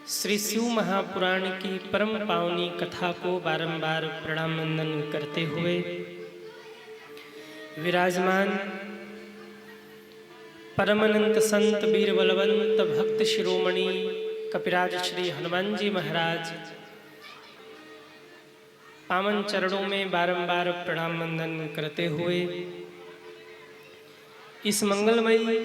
श्री शिव महापुराण की परम पावनी कथा को बारंबार प्रणाम वंदन करते हुए विराजमान परमानंद संत वीर बलवंत भक्त शिरोमणि कपिराज श्री हनुमान जी महाराज पावन चरणों में बारंबार प्रणाम वंदन करते हुए इस मंगलमयी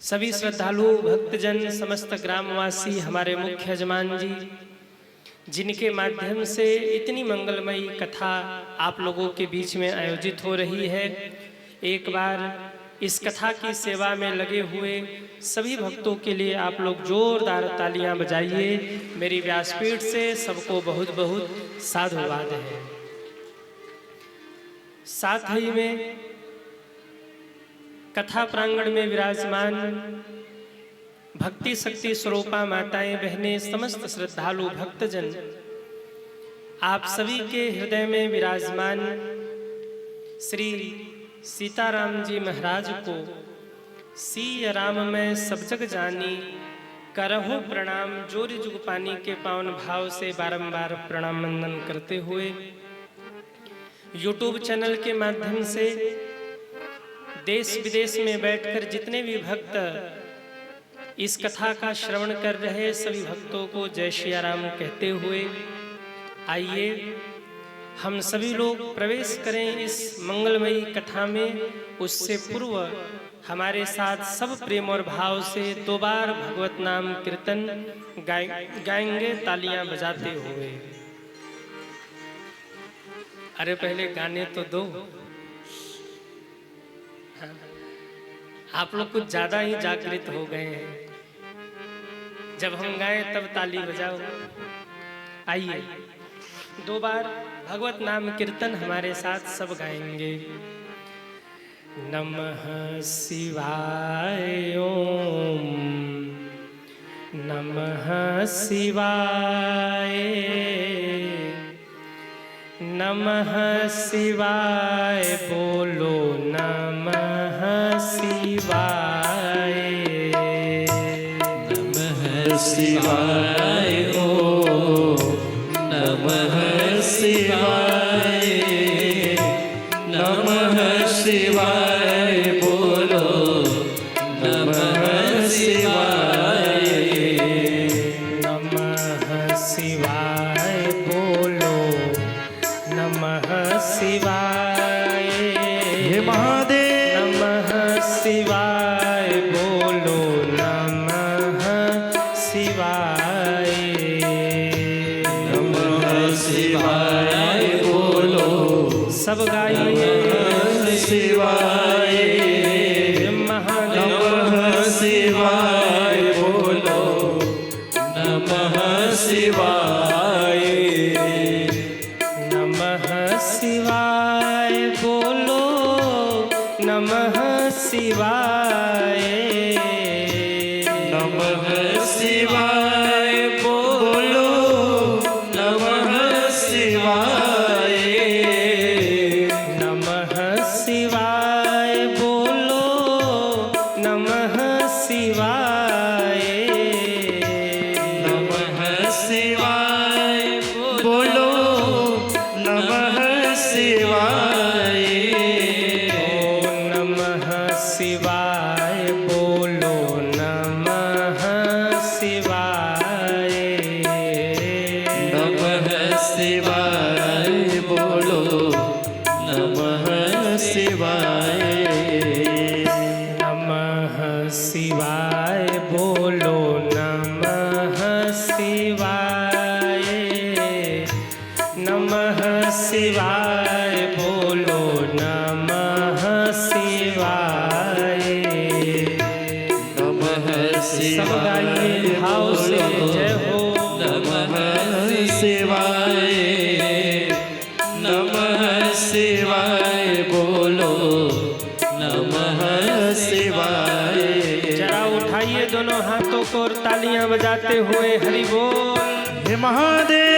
सभी श्रद्धालु भक्तजन समस्त ग्रामवासी हमारे मुख्य यजमान जी जिनके माध्यम से इतनी मंगलमयी कथा आप लोगों के बीच में आयोजित हो रही है, एक बार इस कथा की सेवा में लगे हुए सभी भक्तों के लिए आप लोग जोरदार तालियां बजाइए। मेरी व्यासपीठ से सबको बहुत बहुत साधुवाद है। साथ ही में कथा प्रांगण में विराजमान भक्ति शक्ति स्वरूपा माताएं बहनें समस्त श्रद्धालु भक्तजन आप सभी के हृदय में विराजमान श्री सीताराम जी महाराज को सी राम में सब जग जानी करहो प्रणाम जोरी जुग पानी के पावन भाव से बारंबार प्रणाम वंदन करते हुए यूट्यूब चैनल के माध्यम से देश विदेश में बैठकर जितने भी भक्त इस कथा का श्रवण कर रहे सभी भक्तों को जय श्री राम कहते हुए आइए हम सभी लोग प्रवेश करें इस मंगलमयी कथा में। उससे पूर्व हमारे साथ सब प्रेम और भाव से दो बार भगवत नाम कीर्तन गाएंगे तालियां बजाते हुए। अरे पहले गाने तो दो, आप लोग कुछ ज्यादा ही जागृत हो गए हैं। जब हम गाएं तब ताली बजाओ। आइए दो बार भगवत नाम कीर्तन हमारे साथ सब गाएंगे। नमः शिवाय ओम नमः शिवाय नमः शिवाय बोलो नमः शिवाय नमः शिवाय ओम नमः शिवाय नमः शिवाय बोलो नमः शिवाय नमः शिवाय बोलो नमः शिवाय हे महादेव नमः शिवाय बोलो नमः शिवाय नमः शिवाय बोलो सब गाइए शिवाय महादेव नमः शिवाय बोलो नमः शिवाय नमः शिवाय बोलो नमः शिवाय नमः शिवाय बोलो नमः शिवाय नमः शिवाय बोलो नमः शिवाय नमः शिवाय बोलो नमः शिवाय नमः शिवाय बोलो नमः शिवाय नमः शिवाय बोलो नमः शिवाय नमः शिवाय बोलो नमः शिवाय नमः शिवाय बोलो नमः शिवाय नमः सब गाइए भाव से जय हो नमः शिवाय नमः शिवाय बोलो नमः शिवाय जरा उठाइए दोनों हाथों को और तालियां बजाते हुए हरि बोल। हे महादेव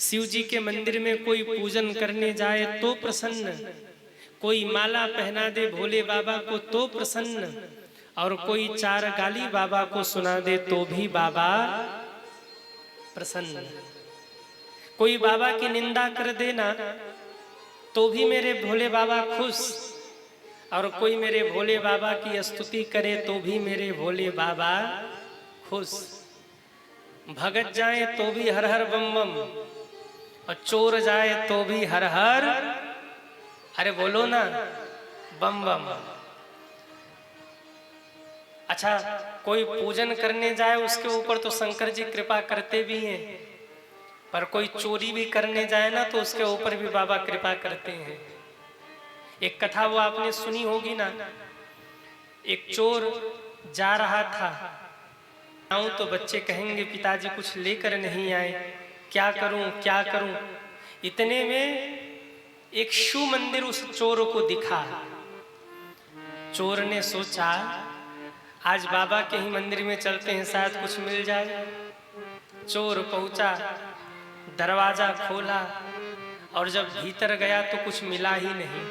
शिव जी के मंदिर में कोई पूजन करने जाए तो प्रसन्न, कोई माला पहना दे भोले बाबा को तो प्रसन्न, और कोई चार गाली बाबा को सुना दे तो भी बाबा प्रसन्न। कोई बाबा की निंदा कर देना तो भी मेरे भोले बाबा खुश, और कोई मेरे भोले बाबा की स्तुति करे तो भी मेरे भोले बाबा खुश। भगत जाए तो भी हर हर बम बम, और चोर जाए तो भी हर हर, अरे बोलो ना, बम बम। अच्छा, कोई पूजन करने जाए उसके ऊपर तो शंकर जी कृपा करते भी हैं, पर कोई चोरी भी करने जाए ना तो उसके ऊपर भी बाबा कृपा करते हैं। एक कथा वो आपने सुनी होगी ना, एक चोर जा रहा था, आऊं तो बच्चे कहेंगे पिताजी कुछ लेकर नहीं आए, क्या करूं क्या करूं। इतने में एक शिव मंदिर उस चोर को दिखा। चोर ने सोचा आज बाबा के ही मंदिर में चलते हैं, शायद कुछ मिल जाए। चोर पहुंचा, दरवाजा खोला, और जब भीतर गया तो कुछ मिला ही नहीं।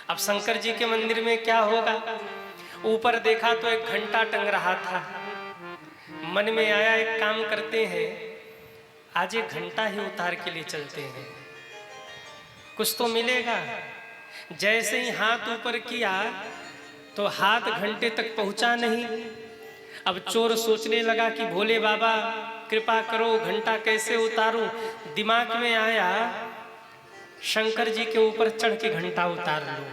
अब शंकर जी के मंदिर में क्या होगा, ऊपर देखा तो एक घंटा टंग रहा था। मन में आया एक काम करते हैं, आज एक घंटा ही उतार के लिए चलते हैं, कुछ तो मिलेगा। जैसे ही हाथ ऊपर किया तो हाथ घंटे तक पहुंचा नहीं। अब चोर सोचने लगा कि भोले बाबा कृपा करो, घंटा कैसे उतारूं। दिमाग में आया शंकर जी के ऊपर चढ़ के घंटा उतार लूं,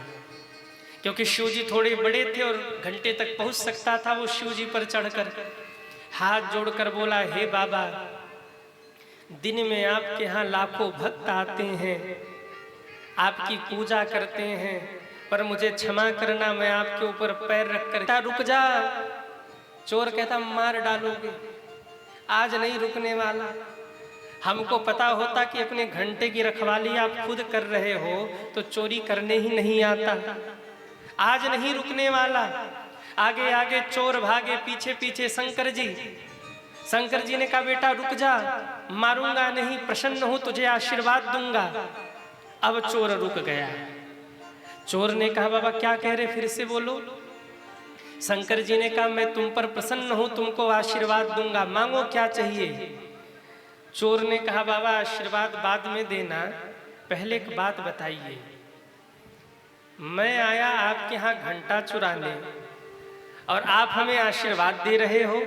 क्योंकि शिव जी थोड़े बड़े थे और घंटे तक पहुंच सकता था। वो शिव जी पर चढ़कर हाथ जोड़कर बोला, हे बाबा, दिन में आपके यहाँ लाखों भक्त आते हैं, आपकी पूजा करते हैं, पर मुझे क्षमा करना, मैं आपके ऊपर पैर रखकर। रुक जा। चोर कहता, मार डालोगे, आज नहीं रुकने वाला। हमको पता होता कि अपने घंटे की रखवाली आप खुद कर रहे हो तो चोरी करने ही नहीं आता। आज नहीं रुकने वाला। आगे आगे चोर भागे, पीछे पीछे शंकर जी। शंकर जी ने कहा, बेटा रुक जा, मारूंगा नहीं, प्रसन्न हूं, तुझे आशीर्वाद दूंगा। अब चोर रुक गया। चोर ने कहा, बाबा क्या कह रहे, फिर से बोलो। शंकर जी ने कहा, मैं तुम पर प्रसन्न हूं, तुमको आशीर्वाद दूंगा, मांगो क्या चाहिए। चोर ने कहा, बाबा आशीर्वाद बाद में देना, पहले एक बात बताइए। मैं आया आपके यहाँ घंटा चुराने और आप हमें आशीर्वाद दे रहे हो।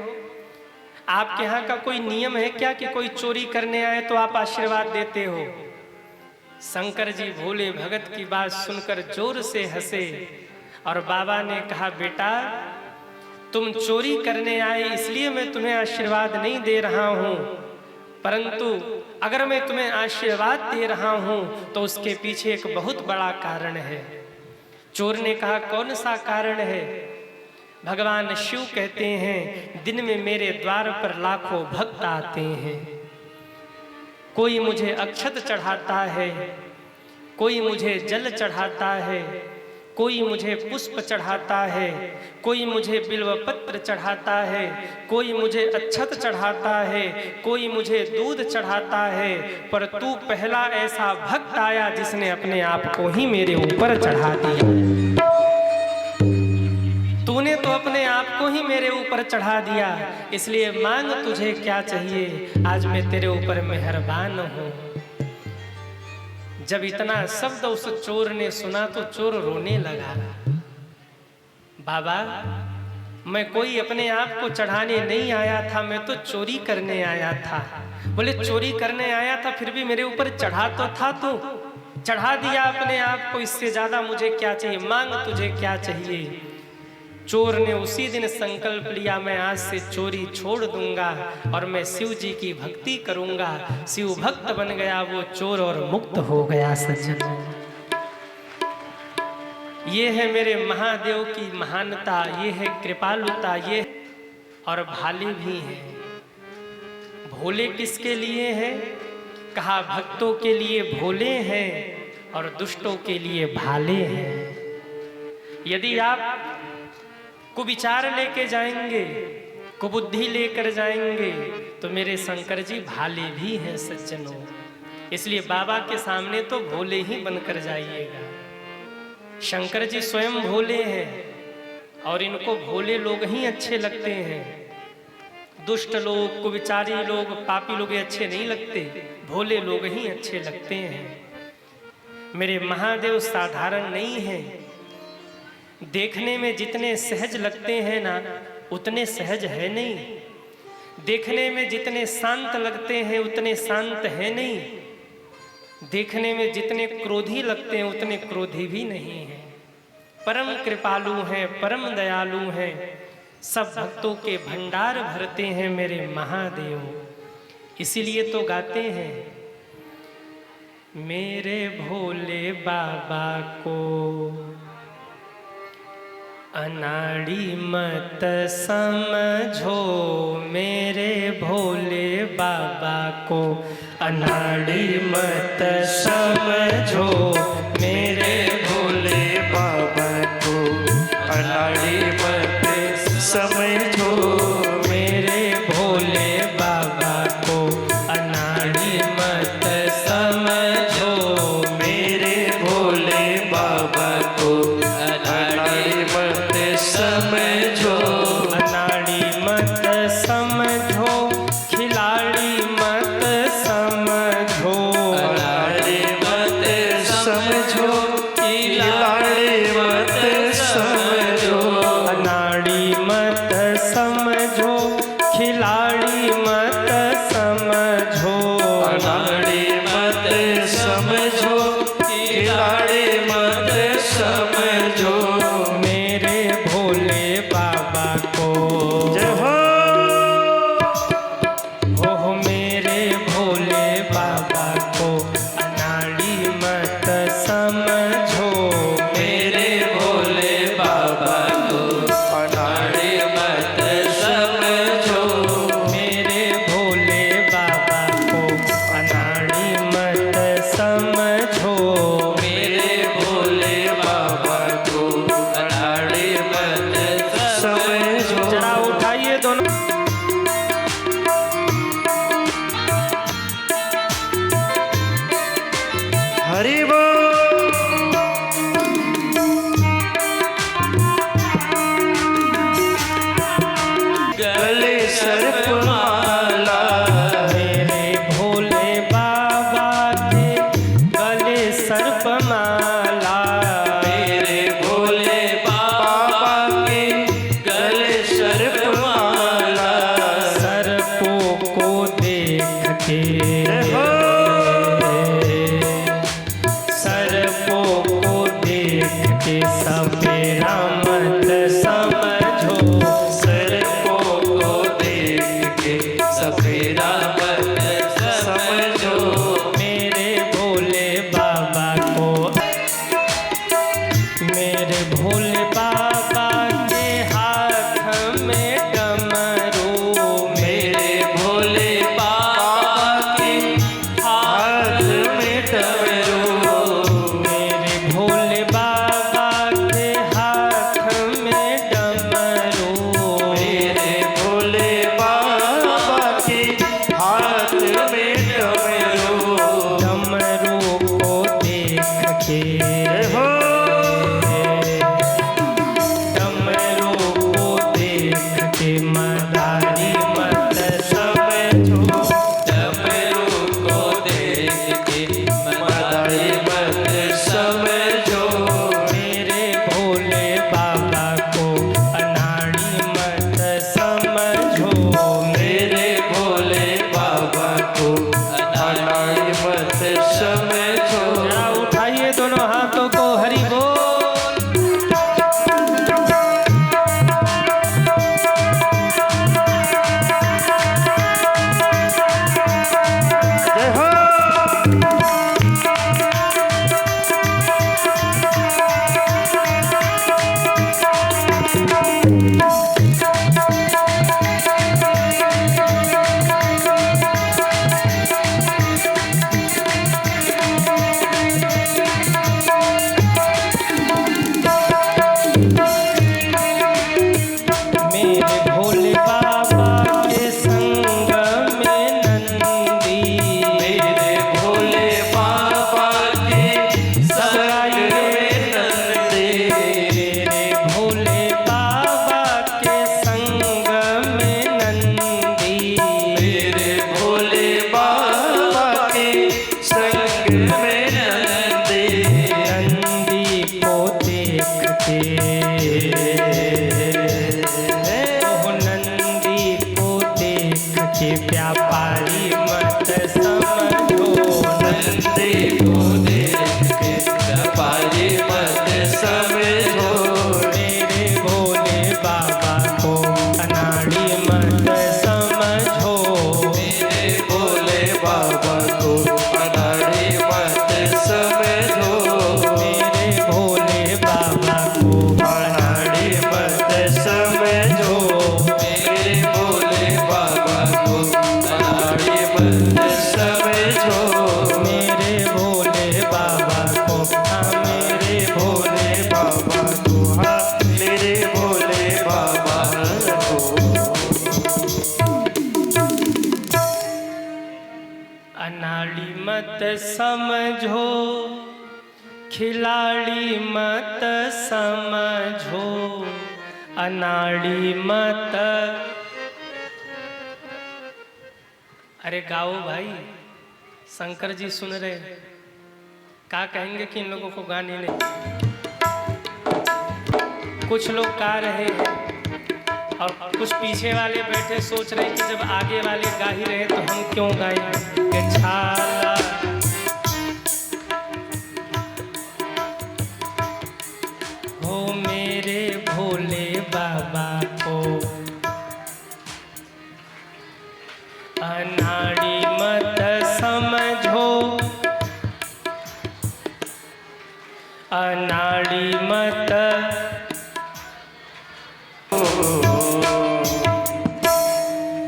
आपके यहाँ का कोई नियम है क्या कि कोई चोरी करने आए तो आप आशीर्वाद देते हो। शंकर जी भोले भगत की बात सुनकर जोर से हंसे और बाबा ने कहा, बेटा तुम चोरी करने आए इसलिए मैं तुम्हें आशीर्वाद नहीं दे रहा हूं, परंतु अगर मैं तुम्हें आशीर्वाद दे रहा हूं तो उसके पीछे एक बहुत बड़ा कारण है। चोर ने कहा, कौन सा कारण है। भगवान शिव कहते हैं, दिन में मेरे द्वार पर लाखों भक्त आते हैं। कोई मुझे अक्षत चढ़ाता है, कोई मुझे जल चढ़ाता है, कोई मुझे पुष्प चढ़ाता है, कोई मुझे बिल्व पत्र चढ़ाता है, कोई मुझे अक्षत चढ़ाता है, कोई मुझे दूध चढ़ाता है, पर तू पहला ऐसा भक्त आया जिसने अपने आप को ही मेरे ऊपर चढ़ा दिया। तूने तो अपने आप को ही मेरे ऊपर चढ़ा दिया, इसलिए मांग तुझे क्या चाहिए, आज मैं तेरे ऊपर मेहरबान हूं। जब इतना शब्द उस चोर ने सुना तो चोर रोने लगा। बाबा मैं कोई अपने आप को चढ़ाने नहीं आया था, मैं तो चोरी करने आया था। बोले चोरी करने आया था फिर भी मेरे ऊपर चढ़ा तो था, तू चढ़ा दिया अपने आप को, इससे ज्यादा मुझे क्या चाहिए, मांग तुझे क्या चाहिए। चोर ने उसी दिन संकल्प लिया, मैं आज से चोरी छोड़ दूंगा और मैं शिव जी की भक्ति करूंगा। शिव भक्त बन गया वो चोर और मुक्त हो गया सज्जन। ये है मेरे महादेव की महानता, ये है कृपालुता, ये और भाले भी है। भोले किसके लिए है, कहा भक्तों के लिए भोले हैं और दुष्टों के लिए भाले हैं। यदि आप कुविचार लेके जाएंगे, कुबुद्धि लेकर जाएंगे तो मेरे शंकर जी भाले भी हैं सज्जनों। इसलिए बाबा के सामने तो भोले ही बनकर जाइएगा। शंकर जी स्वयं भोले हैं और इनको भोले लोग ही अच्छे लगते हैं। दुष्ट लोग, कुविचारी लोग, पापी लोग अच्छे नहीं लगते, भोले लोग ही अच्छे लगते हैं। मेरे महादेव साधारण नहीं हैं। देखने में जितने सहज लगते हैं ना, उतने सहज है नहीं। देखने में जितने शांत लगते हैं, उतने शांत है नहीं। देखने में जितने क्रोधी लगते हैं, उतने क्रोधी भी नहीं हैं। परम कृपालु हैं, परम दयालु हैं, सब भक्तों के भंडार भरते हैं मेरे महादेव। इसीलिए तो गाते हैं, मेरे भोले बाबा को अनाड़ी मत समझो, मेरे भोले बाबा को अनाड़ी मत समझो, मेरे भोले बाबा को अनाड़ी मत समझो, मेरे भोले बाबा को अनाड़ी मत समझो, मेरे भोले बाबा को अनाड़ी मत समझो, अनाड़ी मत समझो, खिलाड़ी मत समझो, अनाड़ी मत समझो, खिलाड़ी मत समझो, अनाड़ी मत समझो, खिलाड़ी मत समझो, अनाड़ी मत समझो, खिलाड़ी मत समझो, मेरे भोले बाबा को जय हो। हो मेरे भोले बाबा को अनाड़ी मत समझो, मेरे भोले बाबा को अनाड़ी मत समझो, मेरे भोले बाबा को अनाड़ी मत समझो, मेरे भोले बाबा को अनाड़ी मत समझो। जरा उठाइए दोनों। हरि बोल। गले सर्प माला, मेरे भोले बाबा के गले सर्पमाला, मेरे भोले बाबा के गले सर्प माला, सर्पों को देख के, सर्पों को देख के सपेरा मत समझो, सर्पों को देख के सफेदा मत समझो, मेरे भोले बाबा को, मेरे भोले बाबा के हाथ में डमरू, मेरे भोले बाबा के कि व्यापारी मत समझो, नंदी को देख के व्यापारी मत समझो, मेरे भोले बाबा को अनाड़ी मत समझो, मेरे भोले बाबा को अनाड़ी मत समझो, मेरे भोले बाबा को अनाड़ी मत समझो, मेरे भोले बाबा को अनाड़ी मत समझो, मेरे भोले बाबा को, हाँ मेरे भोले बाबा को, हाँ मेरे भोले बाबा को अनाड़ी मत समझो, खिलाड़ी मत समझो, अनाड़ी मत। अरे गाओ भाई, शंकर जी सुन रहे, क्या कहेंगे कि इन लोगों को गाने नहीं। कुछ लोग गा रहे हैं और कुछ पीछे वाले बैठे सोच रहे हैं कि जब आगे वाले गा ही रहे तो हम क्यों गाएं। कि छाला हो मेरे भोले बाबा को अनाड़ी मत समझो, अनाड़ी मत।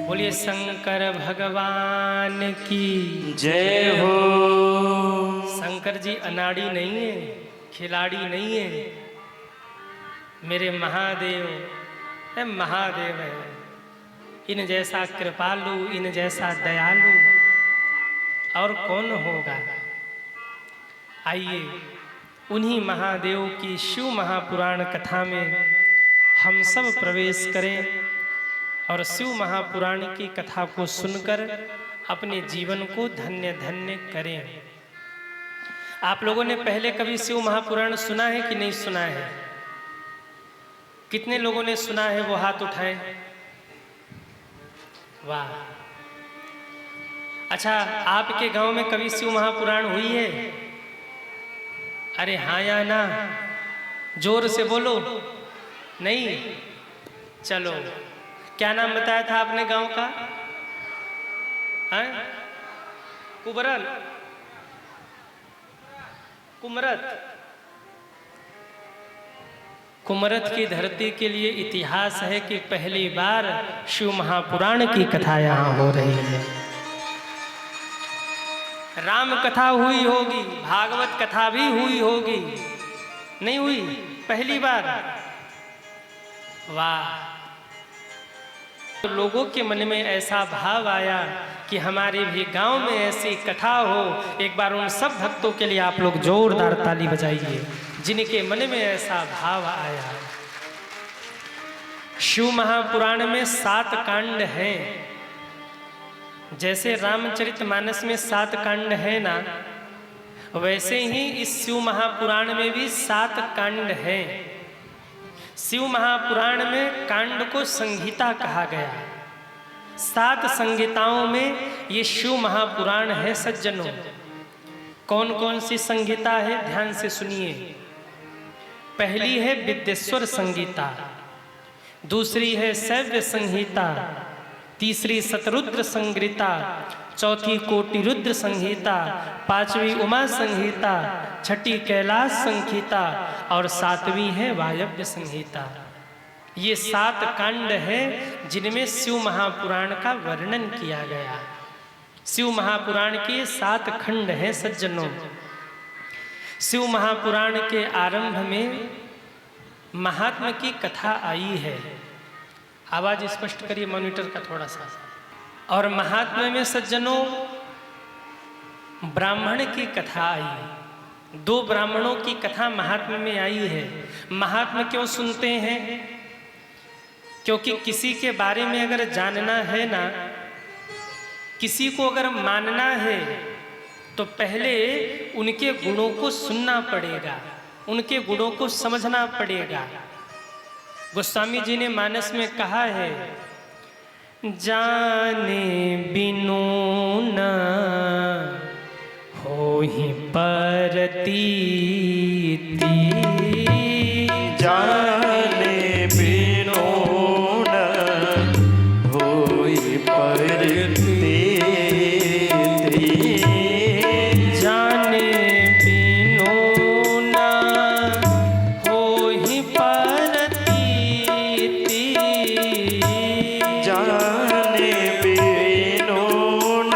बोलिए शंकर भगवान की जय हो। शंकर जी अनाड़ी नहीं है, खिलाड़ी नहीं है, मेरे महादेव है, महादेव है। इन जैसा कृपालु, इन जैसा दयालु और कौन होगा। आइए उन्हीं महादेव की शिव महापुराण कथा में हम सब प्रवेश करें और शिव महापुराण की कथा को सुनकर अपने जीवन को धन्य धन्य करें। आप लोगों ने पहले कभी शिव महापुराण सुना है कि नहीं सुना है? कितने लोगों ने सुना है वो हाथ उठाएं। वाह। अच्छा, आपके गांव में कभी शिव महापुराण हुई है? अरे हाँ या ना, जोर से बोलो। नहीं? चलो, क्या नाम बताया था आपने गांव का? हैं? कुबरन, कुमरत। कुमरत की धरती के लिए इतिहास है कि पहली बार शिव महापुराण की कथा यहाँ हो रही है। राम कथा हुई होगी, भागवत कथा भी हुई होगी, नहीं हुई? पहली बार। वाह। तो लोगों के मन में ऐसा भाव आया कि हमारे भी गांव में ऐसी कथा हो। एक बार उन सब भक्तों के लिए आप लोग जोरदार ताली बजाइए जिनके मन में ऐसा भाव आया। शिव महापुराण में 7 कांड हैं। जैसे रामचरितमानस में 7 कांड है ना, वैसे ही इस शिव महापुराण में भी 7 कांड हैं। शिव महापुराण में कांड को संहिता कहा गया। 7 संहिताओं में ये शिव महापुराण है सज्जनों। कौन कौन सी संहिता है, ध्यान से सुनिए। पहली है विद्येश्वर संहिता, दूसरी है शैव्य संहिता, तीसरी शतरुद्र संहिता, चौथी कोटि रुद्र संहिता, 5वीं उमा संहिता, 6ठी कैलाश संहिता और 7वीं है वायव्य संहिता। ये 7 कांड हैं जिनमें शिव महापुराण का वर्णन किया गया। शिव महापुराण के 7 खंड हैं सज्जनों। शिव महापुराण के आरंभ में महात्मा की कथा आई है। आवाज स्पष्ट करिए मॉनिटर का थोड़ा सा। और महात्मा में सज्जनों ब्राह्मण की कथा आई। 2 ब्राह्मणों की कथा महात्मा में आई है। महात्मा क्यों सुनते हैं? क्योंकि किसी के बारे में अगर जानना है ना, किसी को अगर मानना है तो पहले उनके गुणों को सुनना पड़ेगा, उनके गुणों को समझना पड़ेगा। गोस्वामी जी ने मानस में कहा है जाने बिनु न होहि परतीति। जाने बिनु न होई परतीति। जाने बिनु न होहि परतीति। जाने बिनु न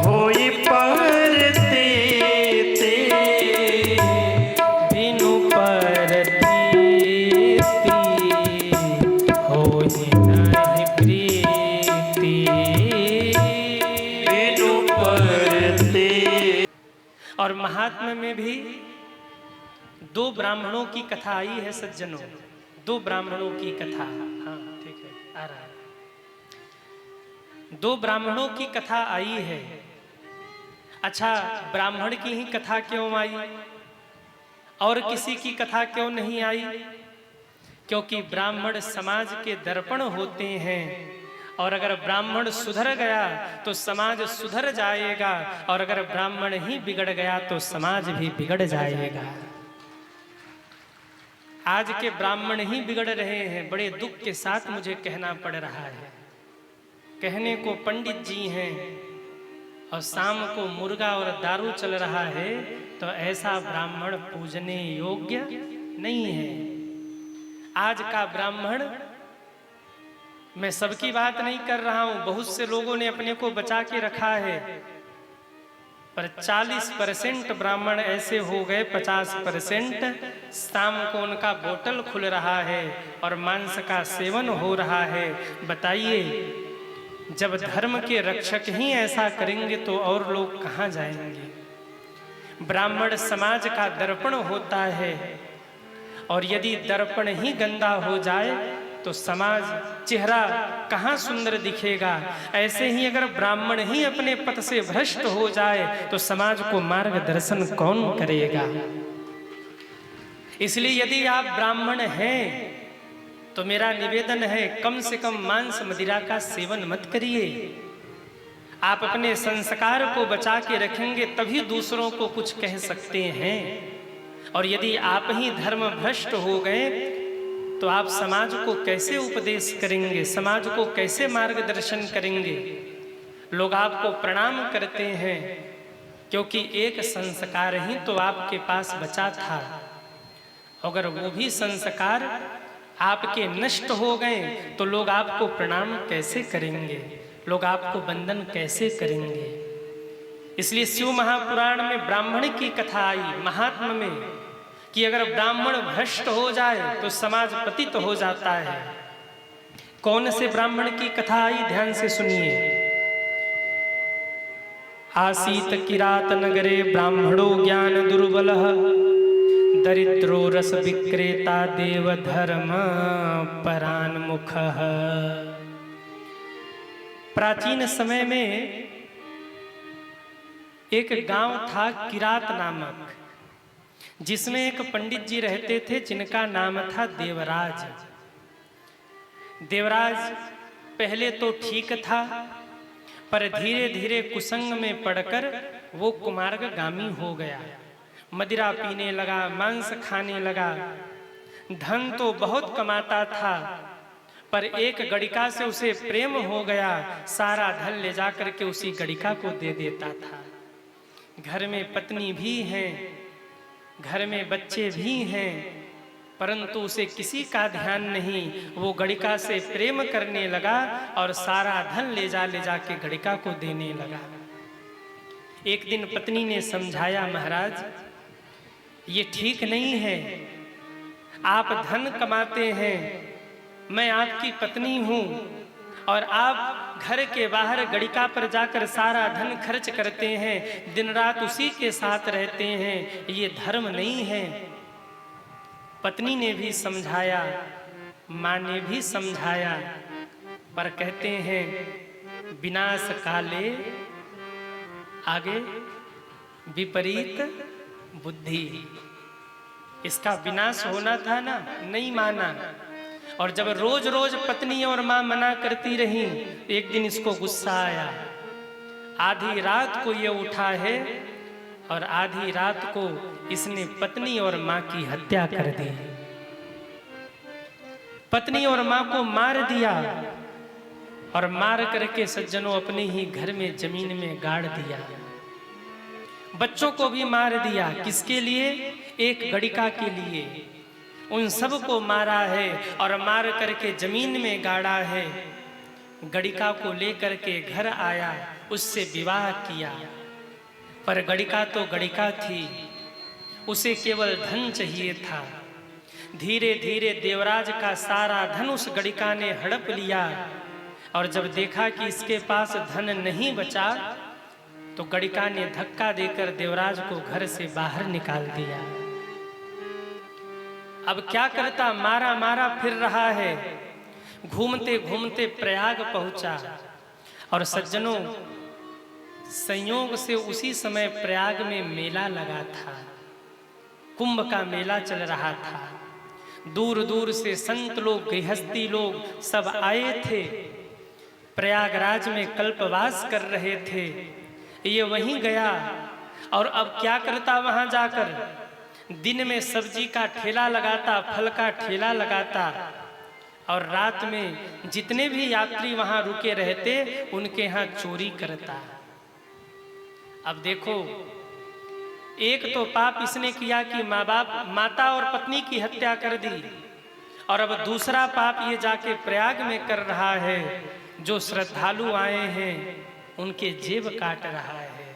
होई परतीति। बिनु परतीति होहि नहि प्रीति। बिनु परती। और महात्मा में भी दो ब्राह्मणों की कथा आई है सज्जनों, दो ब्राह्मणों की कथा। हाँ ठीक है, आ रहा है। दो ब्राह्मणों की कथा आई है। अच्छा, ब्राह्मण की ही कथा क्यों आई और किसी की कथा क्यों नहीं आई? क्योंकि ब्राह्मण समाज के दर्पण होते हैं, और अगर ब्राह्मण सुधर गया तो समाज सुधर जाएगा, और अगर ब्राह्मण ही बिगड़ गया तो समाज भी बिगड़ जाएगा। आज के ब्राह्मण ही बिगड़ रहे हैं, बड़े दुख के साथ मुझे कहना पड़ रहा है। कहने को पंडित जी हैं और शाम को मुर्गा और दारू चल रहा है, तो ऐसा ब्राह्मण पूजने योग्य नहीं है। आज का ब्राह्मण, मैं सबकी बात नहीं कर रहा हूं, बहुत से लोगों ने अपने को बचा के रखा है, पर 40% ब्राह्मण ऐसे हो गए, 50% शाम को उनका बोतल खुल रहा है और मांस का सेवन हो रहा है। बताइए, जब धर्म के रक्षक ही ऐसा करेंगे तो और लोग कहां जाएंगे? ब्राह्मण समाज का दर्पण होता है, और यदि दर्पण ही गंदा हो जाए तो समाज चेहरा कहाँ सुंदर दिखेगा। ऐसे ही अगर ब्राह्मण ही अपने पथ से भ्रष्ट हो जाए तो समाज को मार्गदर्शन कौन करेगा? इसलिए यदि आप ब्राह्मण हैं तो मेरा निवेदन है, कम से कम मांस मदिरा का सेवन मत करिए। आप अपने संस्कार को बचा के रखेंगे तभी दूसरों को कुछ कह सकते हैं। और यदि आप ही धर्म भ्रष्ट हो गए तो आप समाज को कैसे उपदेश करेंगे, समाज को कैसे मार्गदर्शन करेंगे? लोग आपको प्रणाम करते हैं क्योंकि एक संस्कार ही तो आपके पास बचा था। अगर वो भी संस्कार आपके नष्ट हो गए तो लोग आपको प्रणाम कैसे करेंगे, लोग आपको वंदन कैसे करेंगे? इसलिए शिव महापुराण में ब्राह्मण की कथा आई महात्मा में कि अगर ब्राह्मण भ्रष्ट हो जाए तो समाज पतित हो जाता है। कौन से ब्राह्मण की कथा आई, ध्यान से सुनिए। आसीत किरात नगरे ब्राह्मणो ज्ञान दुर्बलः दरिद्रो रस विक्रेता देव धर्म परान्मुखः। प्राचीन समय में एक गांव था किरात नामक, जिसमें एक पंडित जी रहते थे जिनका नाम था देवराज। देवराज पहले तो ठीक था, पर धीरे धीरे कुसंग में पड़कर वो कुमार्गामी हो गया। मदिरा पीने लगा, मांस खाने लगा। धन तो बहुत कमाता था, पर एक गड़िका से उसे प्रेम हो गया। सारा धन ले जाकर के उसी गड़िका को दे देता था। घर में पत्नी भी है, घर में बच्चे भी हैं, परंतु उसे किसी का ध्यान नहीं। वो गड़िका से प्रेम करने लगा और सारा धन ले जाके गड़िका को देने लगा। एक दिन पत्नी ने समझाया, महाराज ये ठीक नहीं है, आप धन कमाते हैं, मैं आपकी पत्नी हूँ, और आप घर के बाहर गड़िका पर जाकर सारा धन खर्च करते हैं, दिन रात उसी के साथ रहते हैं, ये धर्म नहीं है। पत्नी ने भी समझाया, माँ ने भी समझाया, पर कहते हैं विनाश काले आगे विपरीत बुद्धि। इसका विनाश होना था ना, नहीं माना। और जब रोज रोज पत्नी और माँ मना करती रही, एक दिन इसको गुस्सा आया। आधी रात को ये उठा है और आधी रात को इसने पत्नी और माँ की हत्या कर दी। पत्नी और माँ को मार दिया और मार करके सज्जनों अपने ही घर में जमीन में गाड़ दिया। बच्चों को भी मार दिया। किसके लिए? एक गड़िका के लिए। उन सब को मारा है और मार करके जमीन में गाड़ा है। गड़िका को लेकर के घर आया, उससे विवाह किया। पर गड़िका तो गड़िका थी, उसे केवल धन चाहिए था। धीरे धीरे देवराज का सारा धन उस गड़िका ने हड़प लिया और जब देखा कि इसके पास धन नहीं बचा तो गड़िका ने धक्का देकर देवराज को घर से बाहर निकाल दिया। अब क्या करता? मारा मारा फिर रहा है। घूमते घूमते प्रयाग पहुंचा और सज्जनों, संयोग से उसी समय प्रयाग में मेला लगा था। कुंभ का मेला चल रहा था। दूर दूर से संत लोग, गृहस्थी लोग सब आए थे। प्रयागराज में कल्पवास कर रहे थे। ये वहीं गया और अब क्या करता? वहां जाकर दिन में सब्जी का ठेला लगाता, फल का ठेला लगाता और रात में जितने भी यात्री वहां रुके रहते उनके यहाँ चोरी करता। अब देखो, एक तो पाप इसने किया कि माता और पत्नी की हत्या कर दी और अब दूसरा पाप ये जाके प्रयाग में कर रहा है। जो श्रद्धालु आए हैं उनके जेब काट रहा है।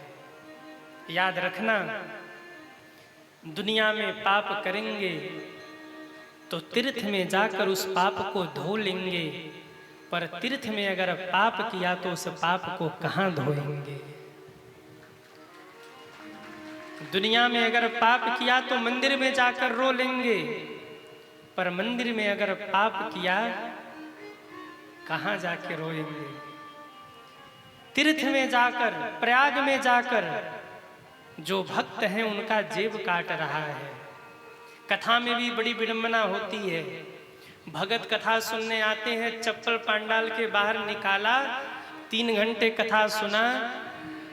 याद रखना, दुनिया में पाप करेंगे तो तीर्थ में जाकर उस पाप को धो लेंगे, पर तीर्थ में अगर पाप किया तो उस पाप को कहां धोएंगे। दुनिया में अगर पाप किया तो मंदिर में जाकर रो लेंगे, पर मंदिर में अगर पाप किया कहां जाके रोएंगे। तीर्थ में जाकर, प्रयाग में जाकर जो भक्त हैं उनका जेब काट रहा है। कथा में भी बड़ी विडंबना होती है। भगत कथा सुनने आते हैं, चप्पल पंडाल के बाहर निकाला, 3 घंटे कथा सुना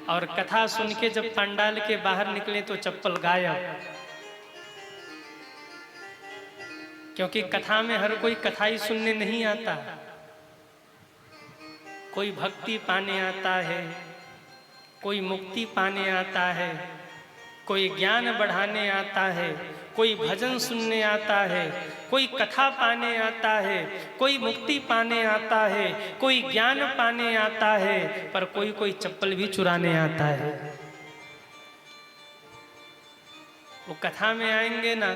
और कथा सुन के जब पंडाल के बाहर निकले तो चप्पल गायब। क्योंकि कथा में हर कोई कथा ही सुनने नहीं आता। कोई भक्ति पाने आता है, कोई मुक्ति पाने आता है, कोई ज्ञान बढ़ाने आता है, कोई भजन सुनने आता है, कोई कथा पाने आता है, कोई मुक्ति पाने आता है, कोई ज्ञान पाने आता है, पर कोई कोई चप्पल भी चुराने आता है। वो कथा में आएंगे ना,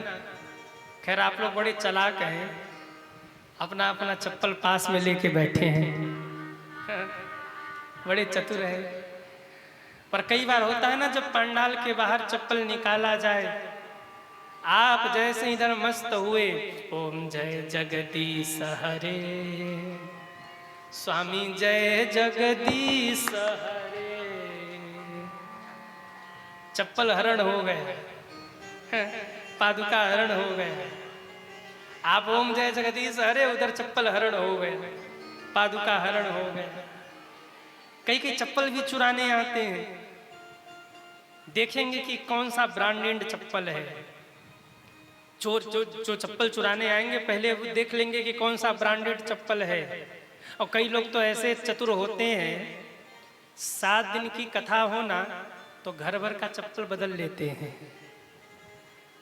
खैर आप लोग बड़े चालाक हैं, अपना अपना चप्पल पास में लेके बैठे हैं, बड़े चतुर हैं। पर कई बार होता है ना, जब पंडाल के बाहर चप्पल निकाला जाए, आप जैसे इधर मस्त हुए, ओम जय जगदीश हरे, स्वामी जय जगदीश हरे, चप्पल हरण हो गए, पादुका हरण हो गए। आप ओम जय जगदीश हरे, उधर चप्पल हरण हो गए, पादुका हरण हो गए। कई चप्पल भी चुराने आते हैं। देखेंगे कि कौन सा ब्रांडेड चप्पल है। चोर जो चप्पल चुराने आएंगे पहले वो देख लेंगे कि कौन सा ब्रांडेड चप्पल है। और कई लोग तो ऐसे चतुर होते हैं, 7 दिन की कथा हो ना तो घर भर का चप्पल बदल लेते हैं।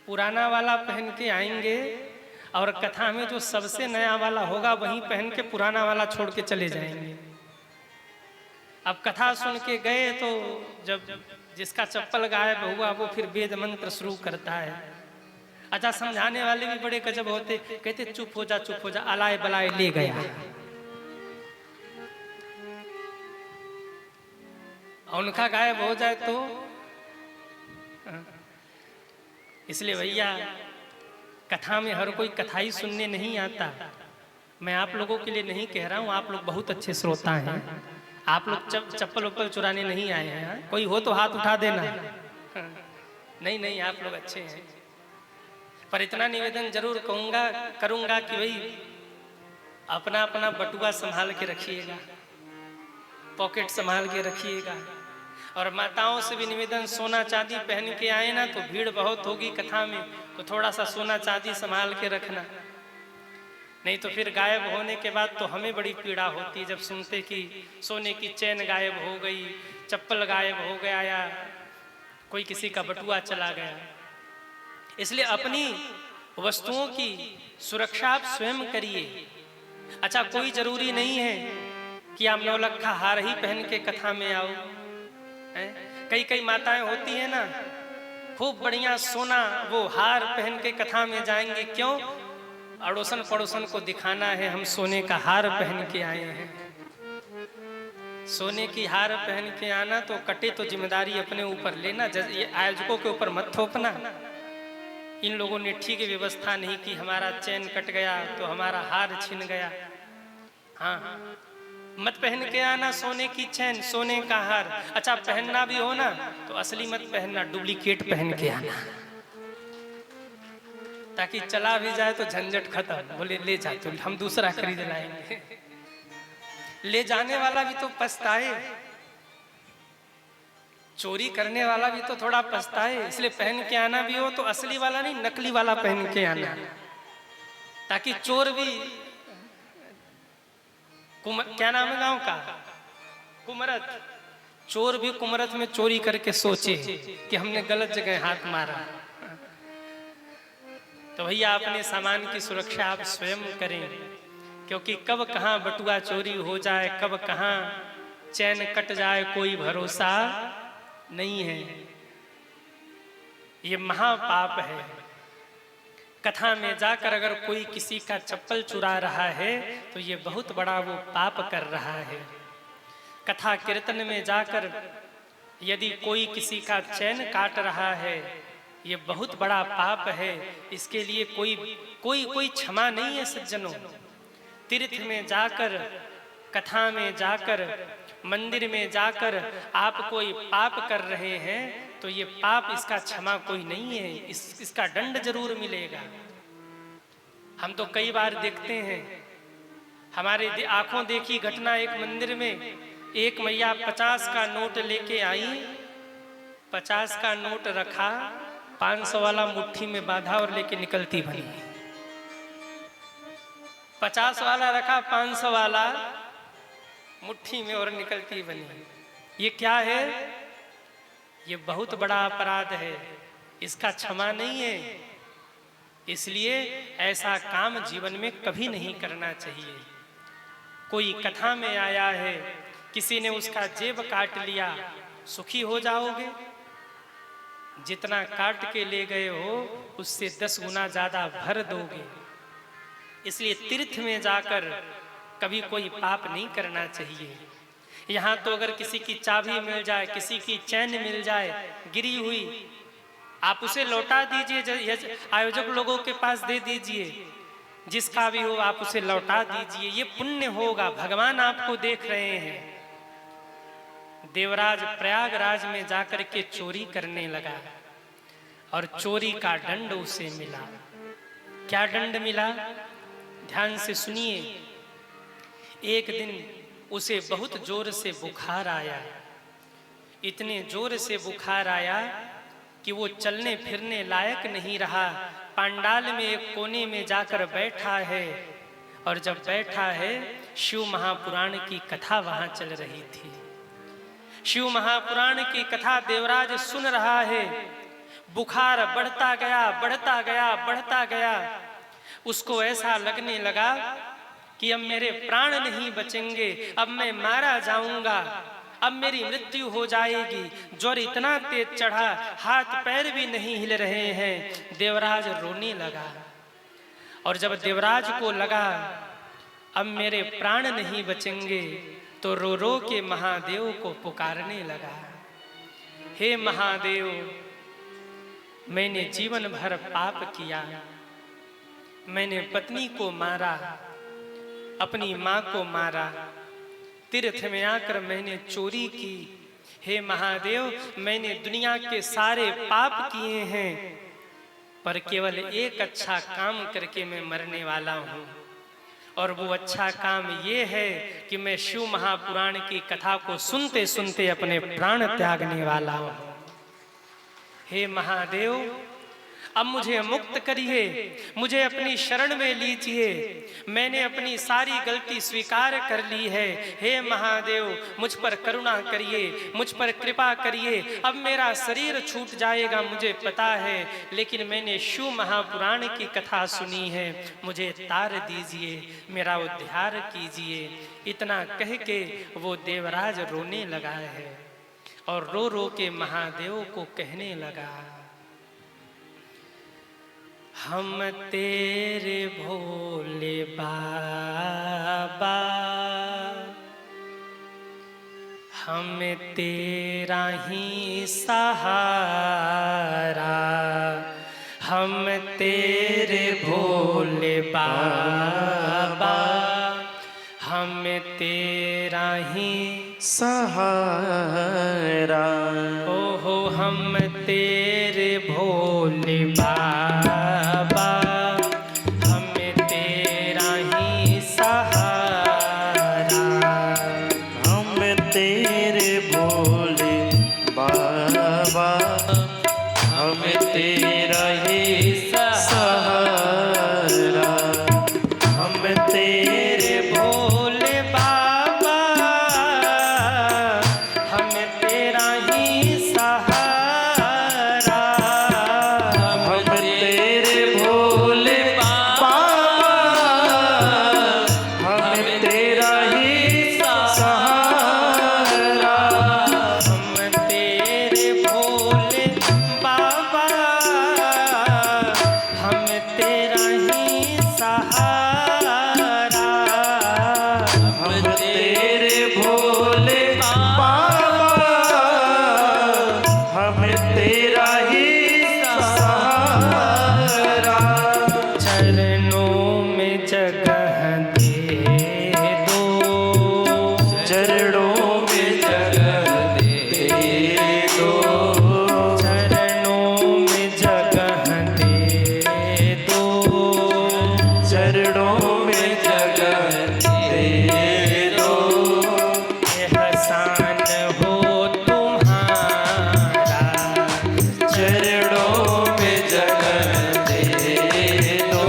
पुराना वाला पहन के आएंगे और कथा में जो सबसे नया वाला होगा वहीं पहन के पुराना वाला छोड़ के चले जाएंगे। अब कथा सुन के गए तो जब जिसका चप्पल गायब हुआ वो फिर वेद मंत्र शुरू करता है। अच्छा, समझाने वाले भी बड़े गजब होते, कहते चुप हो जा, चुप हो जा, अलाए बलाए ले गया। उनका गायब हो जाए तो इसलिए भैया कथा में हर कोई कथा ही सुनने नहीं आता। मैं आप लोगों के लिए नहीं कह रहा हूँ, आप लोग बहुत अच्छे श्रोता हैं, आप लोग चप्पल वप्पल चुराने नहीं आए हैं। कोई हो तो हाथ उठा देना। नहीं नहीं, आप लोग अच्छे हैं। पर इतना निवेदन जरूर करूंगा कि भाई अपना अपना बटुआ संभाल के रखिएगा, पॉकेट संभाल के रखिएगा। और माताओं से भी निवेदन, सोना चांदी पहन के आए ना तो भीड़ बहुत होगी कथा में, तो थोड़ा सा सोना चांदी संभाल के रखना, नहीं तो फिर गायब होने के बाद तो हमें बड़ी पीड़ा होती है जब सुनते कि सोने की चैन गायब हो गई, चप्पल गायब हो गया, या कोई किसी का बटुआ चला गया। इसलिए अपनी वस्तुओं की सुरक्षा आप स्वयं करिए। अच्छा, कोई जरूरी नहीं है कि आप नौलखा हार ही पहन के कथा में आओ। कई कई माताएं होती हैं ना, खूब बढ़िया सोना वो हार पहन के कथा में जाएंगे, क्यों? अड़ोसन पड़ोसन को दिखाना है हम सोने का हार पहन के आए हैं। सोने की हार पहन के आना तो कटे तो जिम्मेदारी अपने ऊपर लेना, ये आयोजकों के ऊपर मत थोपना। इन लोगों ने ठीक व्यवस्था नहीं की, हमारा चैन कट गया तो हमारा हार छिन गया। हाँ, मत पहन के आना सोने की चैन, सोने का हार। अच्छा, पहनना भी हो ना तो असली मत पहनना, डुप्लीकेट पहन के आना, ताकि चला भी जाए तो झंझट खत्म। बोले ले जा तो हम दूसरा खरीद लाएंगे। ले जाने वाला भी तो पछताए, चोरी करने वाला भी तो थोड़ा पछताए। इसलिए पहन के आना भी हो तो असली वाला नहीं, नकली वाला पहन के आना, ताकि चोर भी क्या नाम है गांव का, कुमरत, चोर भी कुमरत में चोरी करके सोचे कि हमने गलत जगह हाथ मारा। तो भैया अपने सामान की सुरक्षा आप स्वयं करें, क्योंकि कब कहाँ बटुआ चोरी हो जाए, कब कहाँ चैन कट जाए, कोई भरोसा नहीं है। ये महापाप है। कथा में जाकर अगर कोई किसी का चप्पल चुरा रहा है तो ये बहुत बड़ा वो पाप कर रहा है। कथा कीर्तन में जाकर यदि कोई किसी का चैन काट रहा है, ये बहुत बड़ा पाप है। इसके लिए कोई क्षमा नहीं है सज्जनों। तीर्थ में जाकर, कथा में जाकर, मंदिर में जाकर आप कोई पाप कर रहे हैं तो ये पाप, इसका क्षमा कोई नहीं है, इसका दंड जरूर मिलेगा। हम तो कई बार देखते हैं, हमारे आंखों देखी घटना, एक मंदिर में एक मैया 50 का नोट लेके आई, 50 का नोट रखा, 500 वाला मुट्ठी में बांधा और लेके निकलती बनी। 50 वाला रखा, 500 वाला मुट्ठी में और निकलती बनी। ये क्या है? ये बहुत बड़ा अपराध है, इसका क्षमा नहीं है। इसलिए ऐसा काम जीवन में कभी नहीं करना चाहिए। कोई कथा में आया है, किसी ने उसका जेब काट लिया, सुखी हो जाओगे? जितना काट के ले गए हो उससे 10 गुना ज्यादा भर दोगे। इसलिए तीर्थ में जाकर कभी कोई पाप नहीं करना चाहिए। यहाँ तो अगर किसी की चाबी मिल जाए, किसी की चैन मिल जाए गिरी हुई, आप उसे लौटा दीजिए, आयोजक लोगों के पास दे दीजिए, जिसका भी हो आप उसे लौटा दीजिए, ये पुण्य होगा, भगवान आपको देख रहे हैं। देवराज प्रयागराज में जाकर के चोरी करने लगा और चोरी का दंड उसे मिला। क्या दंड मिला? ध्यान से सुनिए। एक दिन उसे बहुत जोर से बुखार आया, इतने जोर से बुखार आया कि वो चलने फिरने लायक नहीं रहा। पांडाल में एक कोने में जाकर बैठा है, और जब बैठा है शिव महापुराण की कथा वहां चल रही थी। शिव महापुराण की कथा देवराज सुन रहा है। बुखार बढ़ता गया, बढ़ता गया, बढ़ता गया। उसको ऐसा लगने लगा कि अब मेरे प्राण नहीं बचेंगे, अब मैं मारा जाऊंगा, अब मेरी मृत्यु हो जाएगी। ज्वर इतना तेज चढ़ा, हाथ पैर भी नहीं हिल रहे हैं। देवराज रोने लगा, और जब देवराज को लगा अब मेरे प्राण नहीं बचेंगे, तो रो रो के महादेव को पुकारने लगा, हे महादेव, मैंने जीवन भर पाप किया, मैंने पत्नी को मारा, अपनी माँ को मारा, तीर्थ में आकर मैंने चोरी की। हे महादेव, मैंने दुनिया के सारे पाप किए हैं, पर केवल एक अच्छा काम करके मैं मरने वाला हूँ। और वो अच्छा काम ये है कि मैं शिव महापुराण की कथा को सुनते सुनते अपने प्राण त्यागने वाला हूं। हे महादेव, अब मुझे मुक्त करिए, मुझे अपनी शरण में लीजिए। मैंने अपनी सारी गलती स्वीकार कर ली है। हे महादेव, मुझ पर करुणा करिए, मुझ पर कृपा करिए। अब मेरा शरीर छूट जाएगा मुझे पता है, लेकिन मैंने शिव महापुराण की कथा सुनी है, मुझे तार दीजिए, मेरा उद्धार कीजिए। इतना कह के वो देवराज रोने लगा है और रो रो के महादेव को कहने लगा, हम तेरे भोले बाबा, हम तेरा ही सहारा, हम तेरे भोले बाबा, हम तेरा ही सहारा। ओहो हम तेरे भोले बाबा, हम तेरा ही सहारा, हम तेरे भोले बाबा, हम तेरा ही सहारा, हम तेरे भोले बाबा, हम तेरा ही सहारा, हम तेरे भोले बाबा, हम तेरा ही सहारा, हम तेरे भोले बाबा, हम तेरा ही सहारा, हम तेरे भोले बाबा, हम तेरा ही सहारा। चरणों में जगह दे दो, चरणों में जगह दे दो, चरणों में जगह दे दो, चरणों में जगह दे दो। एहसान हो तुम्हारा, चरणों में जगह दे दो,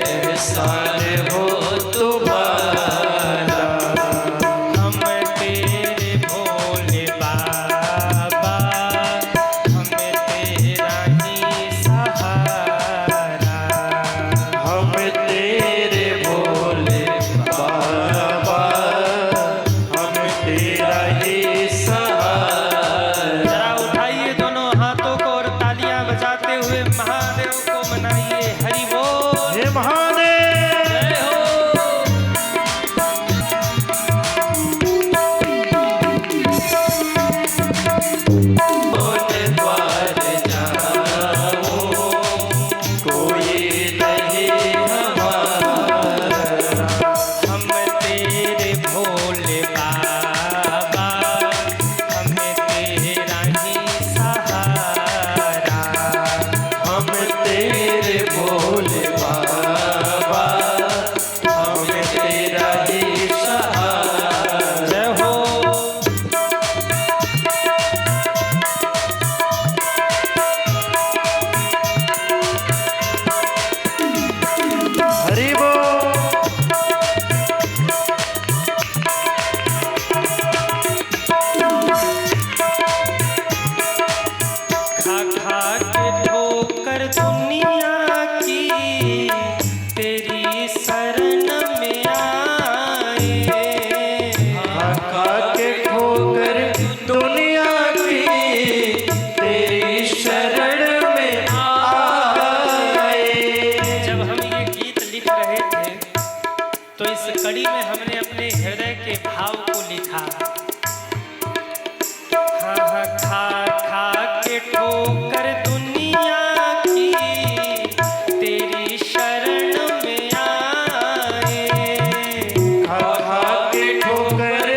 एहसान हो तुम्हारा। हम तेरे भोले बाबा, हम तेरा ही सहारा, हम तेरे भोले बाबा, हम तेरा ही सहारा। जरा उठाइए दोनों हाथों को और तालियां बजाते हुए महादेव को मनाइए। हरि बोल। हे महादेव, जय हो। बोले द्वार जाऊं, कोई नहीं हमारा। हम तेरे भोले बाबा, हम तेरा ही सहारा, हम तेरे भोले बाबा, हम तेरा ही सहारा। जय हो। हरि बोल। खा खा के ठोकर दुनिया की, तेरी शरण में आए। खा के ठोकर दुनिया की, तेरी शरण में आए। जब हम ये गीत लिख रहे थे तो इस कड़ी में हमने अपने हृदय के भाव को लिखा। हाँ हाँ, खा खा के ठोकर दुनिया की, तेरी शरण में आए। खा के ठोकर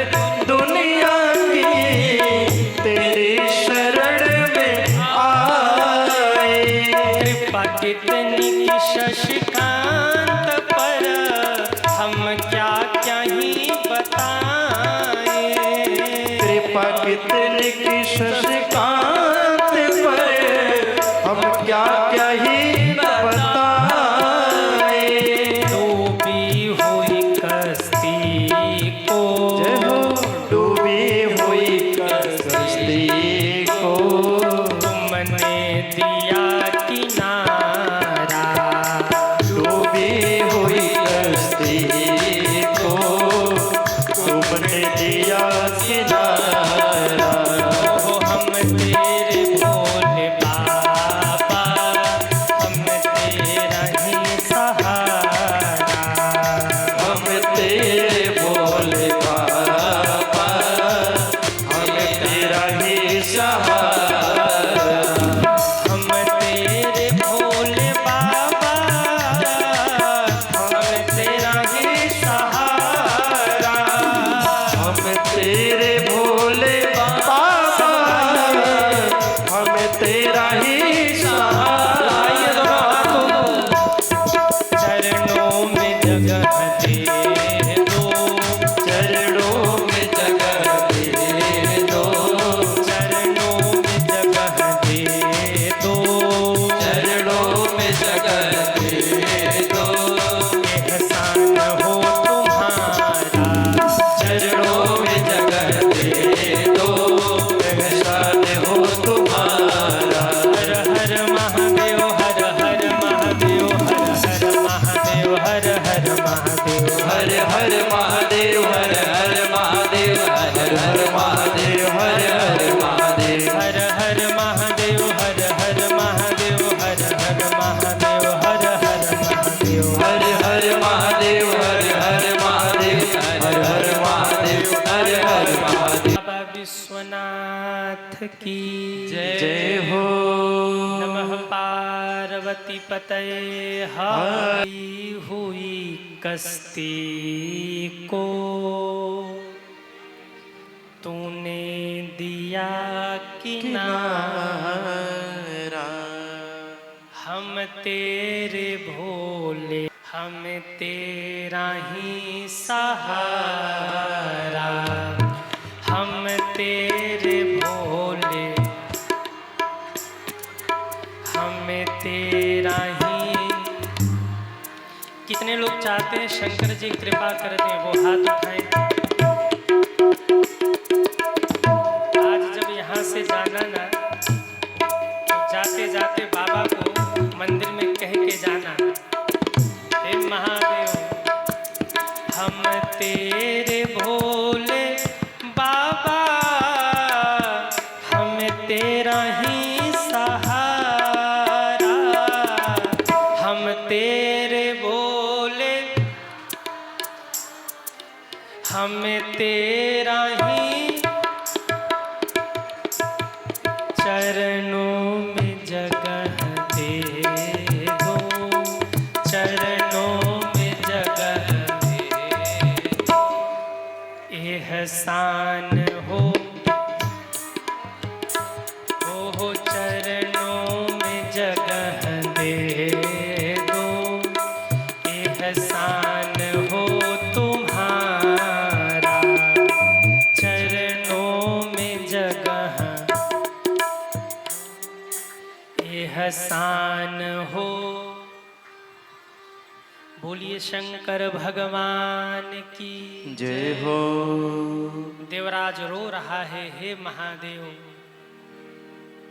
दुनिया की, तेरी शरण में आए। कृपा कितनी शशिकांत पर, कृपा कितने की शशिकांत पर, हम क्या क्या ही बताए। डूबी हुई कश्ती को, जय हो डूबी हुई कश्ती को, तुमने दिया किनारा। डूबी हुई कश्ती को तुमने दिया किनारा। ओ हम तेरे भोले बाबा, हम तेरा ही सहारा। हम तेरे भोले बाबा, हम तेरा ही सहारा। हम तेरे भोले बाबा, हम तेरा ही सहारा। हम तेरे भोले बाबा, हम तेरा ही सहारा। चरणों में जगह दे दो, चरणों में जगह दे दो, चरणों में जगह दे दो। चरणों में जगह दे दो। एहसान हो तुम्हारा, चरणों में जगह दे दो, एहसान हो तुम्हारा। हर हर महादेव, हर हर महादेव, हर हर महादेव, हर हर महादेव। हर हर महादेव, हर हर महादेव, हर हर महादेव, हर हर महादेव। हर हर महादेव, हर हर महादेव, हर हर महादेव, हर हर महादेव। हर हर महादेव, हर हर महादेव, हर हर महादेव, हर हर महादेव। बाबा विश्वनाथ की जय हो। नमः पार्वती पतये। हारी हुई कश्ती को तूने दिया किनारा। हम तेरे भोले, हम तेरा ही सहारा। हम तेरे भोले, हम तेरा ही। कितने लोग चाहते हैं शंकर जी कृपा कर दें, वो हाथ उठाएं। आज जब यहाँ से जाना ना, तो जाते जाते बाबा को मंदिर में कह के जाना, हे महादेव हम तेरे भोले बाबा, हम तेरा ही सहारा। हम तेरे भोले, हम तेरा ही। चरणों में जगह दे दो, चरणों में जगह दे दो। एहसान हो चरणों में जगह दे दो। एहसान हो तुम्हारा, चरणों में जगह। एहसान हो। बोलिए शंकर भगवान की जय हो। देवराज रो रहा है, हे महादेव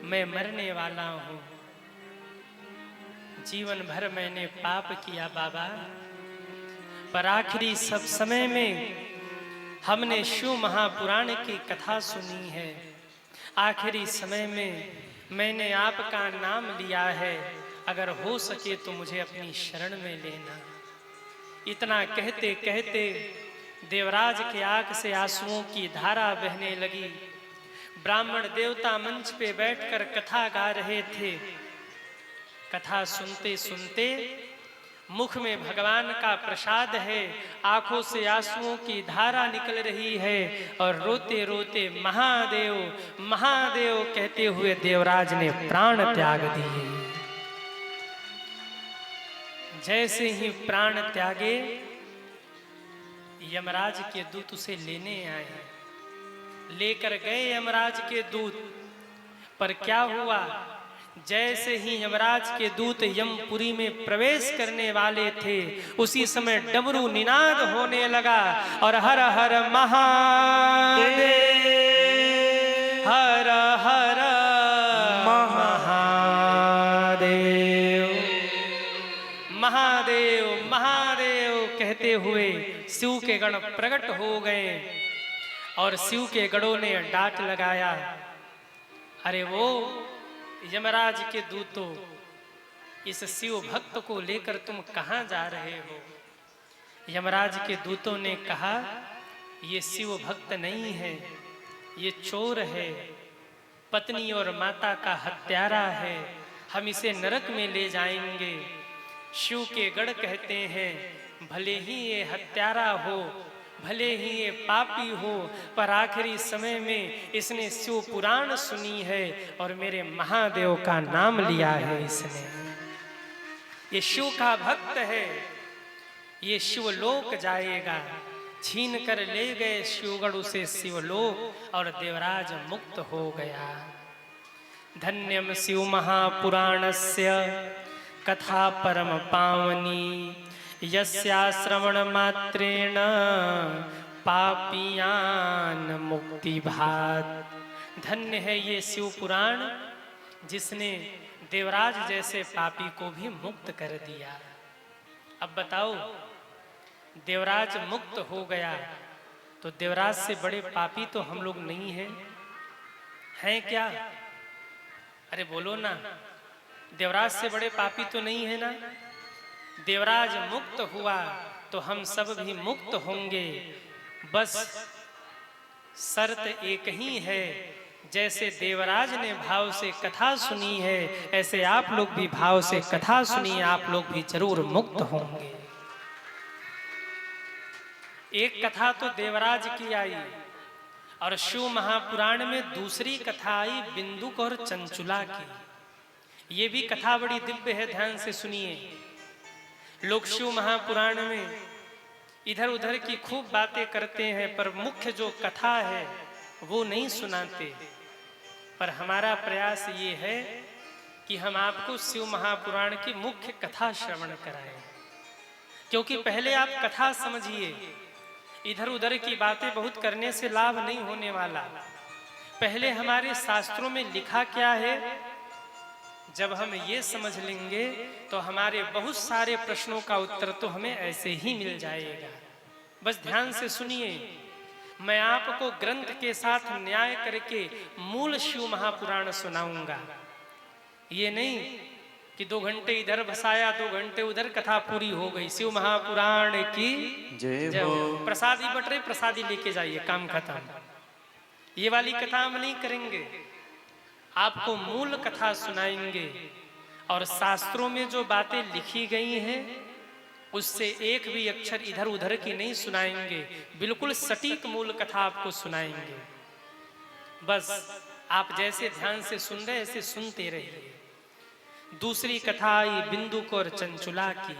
मैं मरने वाला हूँ। जीवन भर मैंने पाप किया बाबा, पर आखिरी सब समय में हमने शिव महापुराण की कथा सुनी है। आखिरी समय में मैंने आपका नाम लिया है, अगर हो सके तो मुझे अपनी शरण में लेना। इतना कहते कहते देवराज के आंख से आंसुओं की धारा बहने लगी। ब्राह्मण देवता मंच पे बैठकर कथा गा रहे थे। कथा सुनते सुनते मुख में भगवान का प्रसाद है, आंखों से आंसुओं की धारा निकल रही है और रोते रोते महादेव महादेव कहते हुए देवराज ने प्राण त्याग दिए। जैसे ही प्राण त्यागे, यमराज के दूत उसे लेने आए, लेकर गए यमराज के दूत। पर क्या हुआ, जैसे ही यमराज के दूत यमपुरी में प्रवेश करने वाले थे, उसी समय डमरू निनाद होने लगा और हर हर महादेव, हर हर महादेव, महादेव महादेव कहते हुए शिव के गण प्रकट हो गए और शिव के गणों ने डांट लगाया, अरे वो यमराज के दूतों, इस शिव भक्त को लेकर तुम कहां जा रहे हो? यमराज के दूतों ने कहा, ये शिव भक्त नहीं है, ये चोर है, पत्नी और माता का हत्यारा है, हम इसे नरक में ले जाएंगे। शिव के गण कहते हैं, भले ही ये हत्यारा हो, भले ही ये पापी हो, पर आखिरी समय में इसने शिव पुराण सुनी है और मेरे महादेव का नाम लिया है इसने। ये शिव का भक्त है, ये शिवलोक जाएगा। छीन कर ले गए शिवगण उसे शिवलोक और देवराज मुक्त हो गया। धन्यम शिव महापुराणस्य कथा परम पावनी, यस्या श्रवण मात्रेण पापियान मुक्ति भात। धन्य है ये शिव पुराण, जिसने देवराज जैसे पापी को भी मुक्त कर दिया। अब बताओ, देवराज मुक्त हो गया तो देवराज से बड़े पापी तो हम लोग नहीं हैं क्या? अरे बोलो ना, देवराज से बड़े पापी तो नहीं है ना? देवराज मुक्त हुआ तो हम सब भी मुक्त होंगे। बस शर्त एक ही है, जैसे देवराज ने भाव से कथा सुनी है, ऐसे आप लोग भी भाव से कथा सुनिए, आप लोग भी जरूर मुक्त होंगे। एक कथा तो देवराज की आई और शिव महापुराण में दूसरी कथा आई बिंदुक और चंचुला की। ये भी कथा बड़ी दिव्य है, ध्यान से सुनिए। लोग शिव महापुराण में इधर उधर की खूब बातें करते हैं, पर मुख्य जो कथा है वो नहीं सुनाते। पर हमारा प्रयास ये है कि हम आपको शिव महापुराण की मुख्य कथा श्रवण कराएं, क्योंकि पहले आप कथा समझिए। इधर उधर की बातें बहुत करने से लाभ नहीं होने वाला। पहले हमारे शास्त्रों में लिखा क्या है, जब हम ये समझ लेंगे तो हमारे बहुत सारे प्रश्नों का उत्तर तो हमें ऐसे ही मिल जाएगा। बस ध्यान से सुनिए, मैं आपको ग्रंथ के साथ न्याय करके मूल शिव महापुराण सुनाऊंगा। ये नहीं कि 2 घंटे इधर बसाया 2 घंटे उधर, कथा पूरी हो गई। शिव महापुराण की जय हो। प्रसादी बट रहे, प्रसादी लेके जाइए, काम खत्म। ये वाली कथा हम नहीं करेंगे, आपको मूल कथा सुनाएंगे और शास्त्रों में जो बातें लिखी गई हैं उससे एक भी अक्षर इधर उधर की नहीं सुनाएंगे, बिल्कुल सटीक मूल कथा आपको सुनाएंगे। बस आप जैसे ध्यान से सुन रहे ऐसे सुनते रहिए। दूसरी कथा आई बिंदुक और चंचुला की।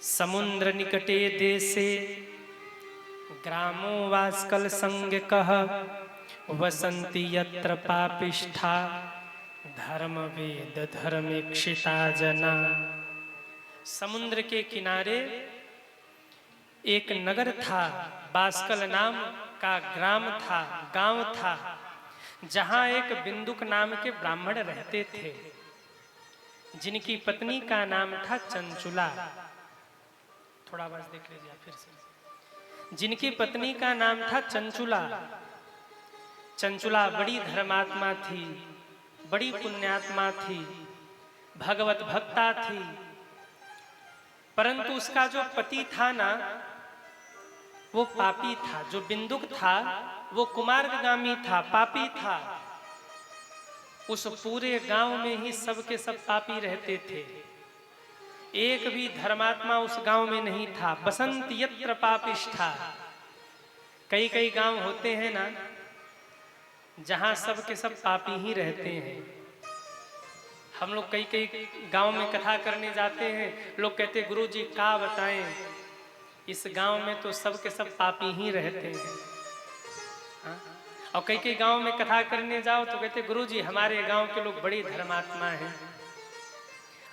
समुद्र निकटे देशे ग्रामो वास्कल संज्ञकः, वसंति यत्र पापिष्ठा धर्म वेद धर्मेक्षिता जना। समुद्र के किनारे एक नगर था, बास्कल नाम का ग्राम था, गांव था, जहां एक बिंदुक नाम के ब्राह्मण रहते थे, जिनकी पत्नी का नाम था चंचुला। थोड़ा आवाज देख लीजिए फिर से। जिनकी पत्नी का नाम था चंचुला। चंचुला बड़ी धर्मात्मा थी, बड़ी पुण्यात्मा थी, भगवत भक्ता थी, परंतु उसका जो पति था ना वो पापी था। जो बिंदुक था वो कुमार्गामी था, पापी था। उस पूरे गांव में ही सबके सब पापी रहते थे, एक भी धर्मात्मा उस गांव में नहीं था। बसंत यत्र पापिष्ठा। कई कई गांव होते हैं ना जहां सबके सब पापी ही रहते हैं। हम लोग कई कई गांव में कथा करने जाते हैं, लोग कहते हैं गुरु जी क्या बताएं, इस गांव में तो सबके सब पापी ही रहते हैं। हाँ? और कई कई गांव में कथा करने जाओ तो कहते गुरुजी हमारे गांव के लोग बड़े धर्मात्मा हैं।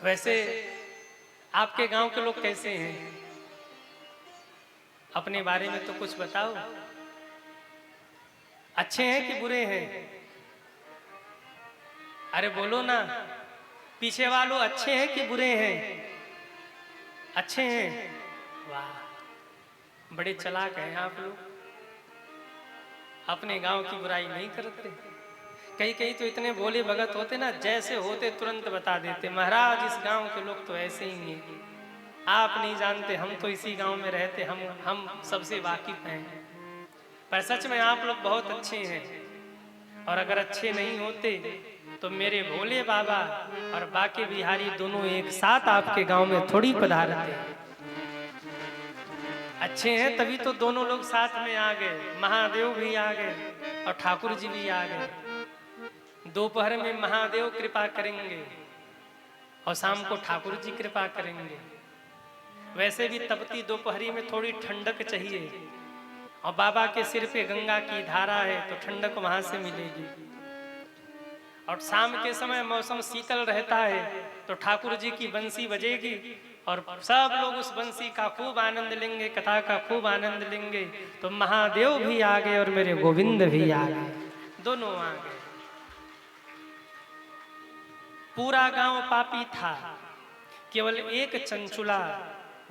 वैसे आपके गांव के लोग कैसे हैं? अपने बारे में तो कुछ बताओ। अच्छे हैं कि बुरे हैं? अरे बोलो ना, पीछे वालों अच्छे हैं कि बुरे हैं? अच्छे हैं। वाह, बड़े चालाक हैं आप लोग, अपने गांव की बुराई नहीं करते। कई कई तो इतने भोले भगत होते ना, जैसे होते तुरंत बता देते महाराज इस गांव के लोग तो ऐसे ही हैं, आप नहीं जानते, हम तो इसी गांव में रहते, हम सबसे वाकिफ हैं। पर सच में आप लोग बहुत अच्छे हैं। और अगर अच्छे नहीं होते तो मेरे भोले बाबा और बाके बिहारी दोनों एक साथ आपके गांव में थोड़ी पधारते। अच्छे हैं तभी तो दोनों लोग साथ में आ गए, महादेव भी आ गए और ठाकुर जी भी आ गए। दोपहर में महादेव कृपा करेंगे और शाम को ठाकुर जी कृपा करेंगे। वैसे भी तपती दोपहरी में थोड़ी ठंडक चाहिए, और बाबा के सिर पे गंगा की धारा है तो ठंडक वहां से मिलेगी। और शाम के समय मौसम शीतल रहता है तो ठाकुर जी की बंसी बजेगी और सब लोग उस बंसी का खूब आनंद लेंगे, कथा का खूब आनंद लेंगे। तो महादेव भी आ गए और मेरे गोविंद भी आ गए, दोनों आ गए। पूरा गांव पापी था, केवल एक चंचुला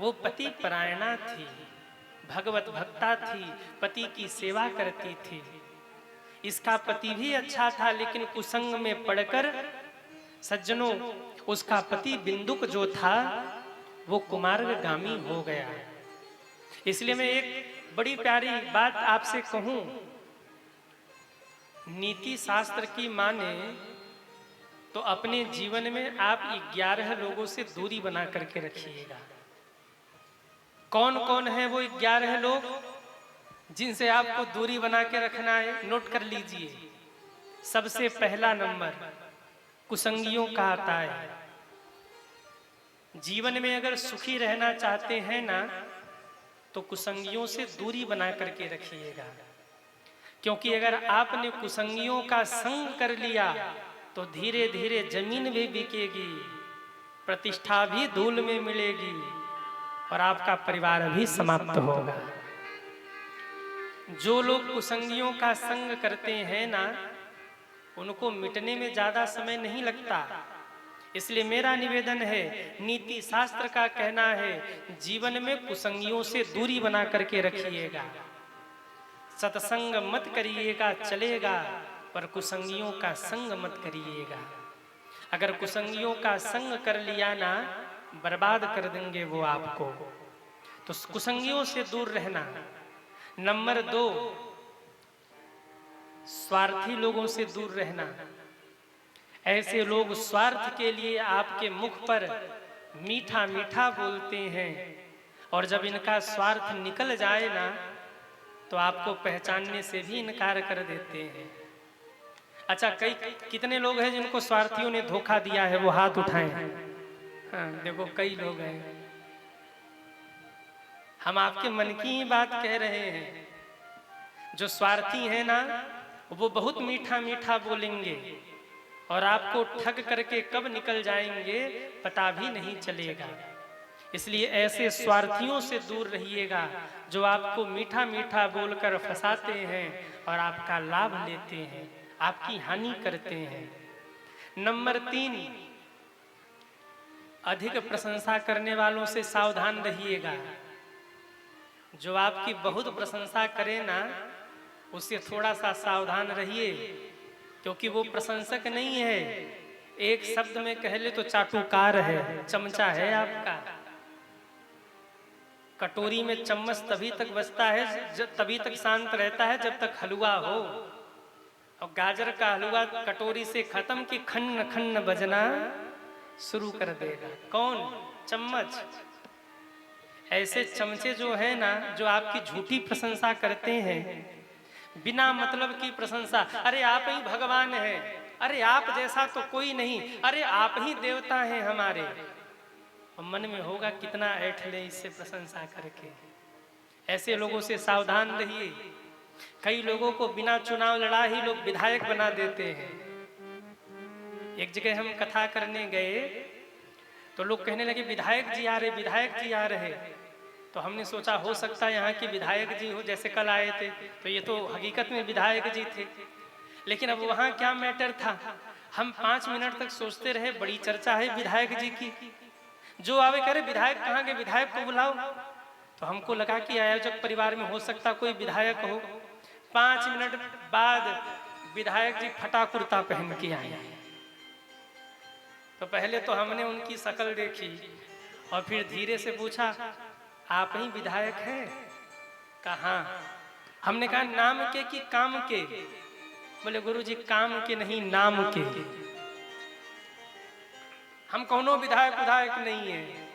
वो पति परायणा थी, भगवत भक्ता थी, पति की सेवा करती थी। इसका पति भी अच्छा था लेकिन कुसंग में पड़कर सज्जनों उसका पति बिंदुक जो था वो कुमार्गामी हो गया। इसलिए मैं एक बड़ी प्यारी बात आपसे कहूं, नीति शास्त्र की माने तो अपने जीवन में आप 11 लोगों से दूरी बना करके रखिएगा। कौन कौन है वो 11 लोग जिनसे आपको दूरी बना के रखना है? नोट कर लीजिए। सबसे पहला नंबर कुसंगियों का आता है। जीवन में अगर सुखी रहना चाहते हैं ना तो कुसंगियों से दूरी बना करके रखिएगा, क्योंकि अगर आपने कुसंगियों का संग कर लिया तो धीरे धीरे जमीन भी बिकेगी, प्रतिष्ठा भी धूल में मिलेगी और आपका परिवार भी समाप्त होगा। जो लोग कुसंगियों का संग करते हैं ना उनको मिटने में ज्यादा समय नहीं लगता। इसलिए मेरा निवेदन है, नीति शास्त्र का कहना है जीवन में कुसंगियों से दूरी बना करके रखिएगा। सत्संग मत करिएगा चलेगा, पर कुसंगियों का संग मत करिएगा। अगर कुसंगियों का संग कर लिया ना बर्बाद कर देंगे वो आपको। तो कुसंगियों से दूर रहना। नंबर 2, स्वार्थी लोगों से दूर रहना। ऐसे लोग स्वार्थ के लिए आपके मुख पर मीठा मीठा बोलते हैं और जब इनका स्वार्थ निकल जाए ना तो आपको पहचानने से भी इनकार कर देते हैं। अच्छा, कितने लोग हैं जिनको स्वार्थियों ने धोखा दिया है? वो हाथ उठाएं। हाँ देखो, कई लोग हैं। हम आपके मन की ही बात कह रहे हैं। जो स्वार्थी है ना वो बहुत मीठा मीठा बोलेंगे और आपको ठग करके कब निकल जाएंगे पता भी नहीं चलेगा। इसलिए ऐसे स्वार्थियों से दूर रहिएगा जो आपको मीठा मीठा बोलकर फंसाते हैं और आपका लाभ लेते हैं, आपकी हानि करते हैं। नंबर 3, अधिक प्रशंसा करने वालों से सावधान रहिएगा। जो आपकी बहुत प्रशंसा करे ना उससे थोड़ा सा सावधान रहिए, क्योंकि वो प्रशंसक नहीं है। एक शब्द में कह ले तो चाटुकार है, चमचा है आपका। कटोरी में चम्मच तभी तक बचता है, तभी तक शांत रहता है जब तक हलवा हो। और गाजर का हलवा कटोरी से खत्म कि खन्न खन्न बजना शुरू कर देगा। कौन? चम्मच। ऐसे चमचे जो है ना जो आपकी झूठी प्रशंसा करते हैं, बिना मतलब की प्रशंसा। अरे आप ही भगवान हैं, अरे आप जैसा तो कोई नहीं, अरे आप ही देवता हैं हमारे। और मन में होगा कितना ऐठ ले इससे प्रशंसा करके। ऐसे लोगों से सावधान रहिए। कई लोगों को बिना चुनाव लड़ा ही लोग विधायक बना देते हैं। एक जगह हम कथा करने गए तो लोग कहने लगे विधायक जी आ रहे, विधायक जी आ रहे। तो हमने सोचा हो सकता है यहाँ के विधायक जी हो, जैसे कल आए थे तो ये तो हकीकत में विधायक जी थे। लेकिन अब वहाँ क्या मैटर था, हम 5 मिनट तक सोचते रहे, बड़ी चर्चा है विधायक जी की, जो आवे करे विधायक कहाँ के, विधायक को बुलाओ। तो हमको लगा कि आयोजक परिवार में हो सकता कोई विधायक हो। 5 मिनट बाद विधायक जी फटा कुर्ता पहन के आए। तो पहले तो हमने उनकी शक्ल देखी और फिर धीरे से पूछा, आप ही विधायक हैं? कहाँ? हमने कहा नाम के कि काम के? बोले गुरुजी काम के नहीं, नाम के। हम कौनो विधायक विधायक नहीं है।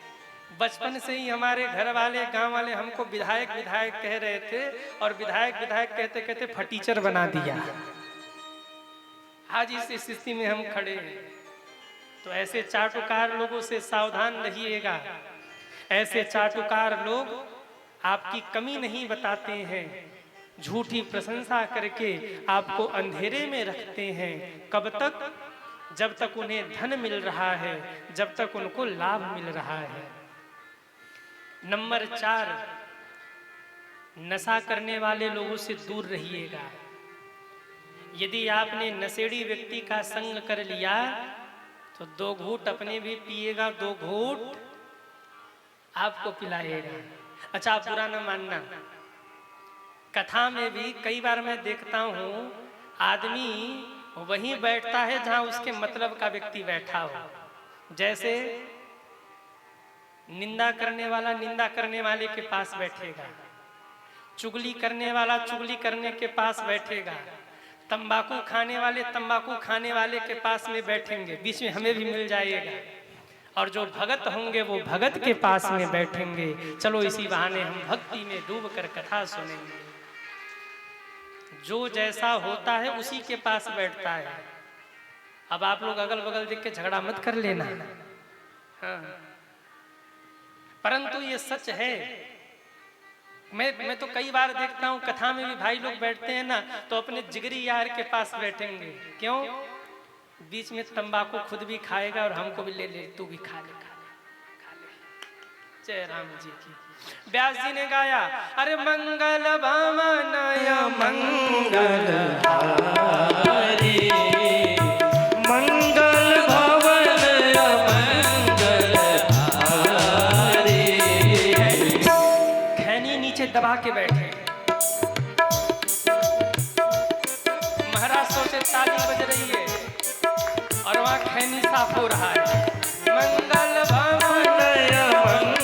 बचपन से ही हमारे घर वाले, गांव वाले हमको विधायक विधायक कह रहे थे और विधायक विधायक कहते कहते फटीचर बना दिया। आज इस स्थिति में हम खड़े हैं। तो ऐसे चाटुकार लोगों से सावधान रहिएगा। ऐसे चाटुकार लोग आपकी कमी नहीं बताते हैं, झूठी प्रशंसा करके आपको अंधेरे में रखते हैं। कब तक? जब तक उन्हें धन मिल रहा है, जब तक उनको लाभ मिल रहा है। नंबर 4, नशा करने वाले लोगों से दूर रहिएगा। यदि आपने नशेड़ी व्यक्ति का संग कर लिया तो 2 घूंट अपने भी पिएगा, 2 घूंट आपको पिलाएगा। अच्छा, बुरा न मानना, कथा में भी कई बार मैं देखता हूँ आदमी वहीं बैठता है जहां उसके मतलब का व्यक्ति बैठा हो। जैसे निंदा करने वाला निंदा करने वाले के पास बैठेगा, चुगली करने वाला चुगली करने के पास बैठेगा, तंबाकू खाने वाले तंबाकू खाने वाले के पास में बैठेंगे, बीच में हमें भी मिल जाएगा। और जो भगत होंगे वो भगत के पास में बैठेंगे। चलो इसी बहाने हम भक्ति में डूब कर कथा सुनेंगे। जो जैसा होता है उसी के पास बैठता है। अब आप लोग अगल बगल देख के झगड़ा मत कर लेना। हाँ। परंतु ये सच है। मैं तो कई बार देखता हूँ कथा में भी भाई लोग बैठते हैं ना, तो अपने जिगरी यार के पास बैठेंगे। क्यों? बीच में तंबाकू खुद भी खाएगा और हमको भी ले ले, तू भी खा ले, खा ले, खा ले। जय राम जी की। व्यास जी ने गाया, अरे मंगल भवन मंगल हारी, मंगल भवन मंगल हारी। खैनी नीचे दबा के बैठे, महाराज सोचे ताली बज रही है और वहां खैनी साफ हो रहा है। मंगल भवन मंगल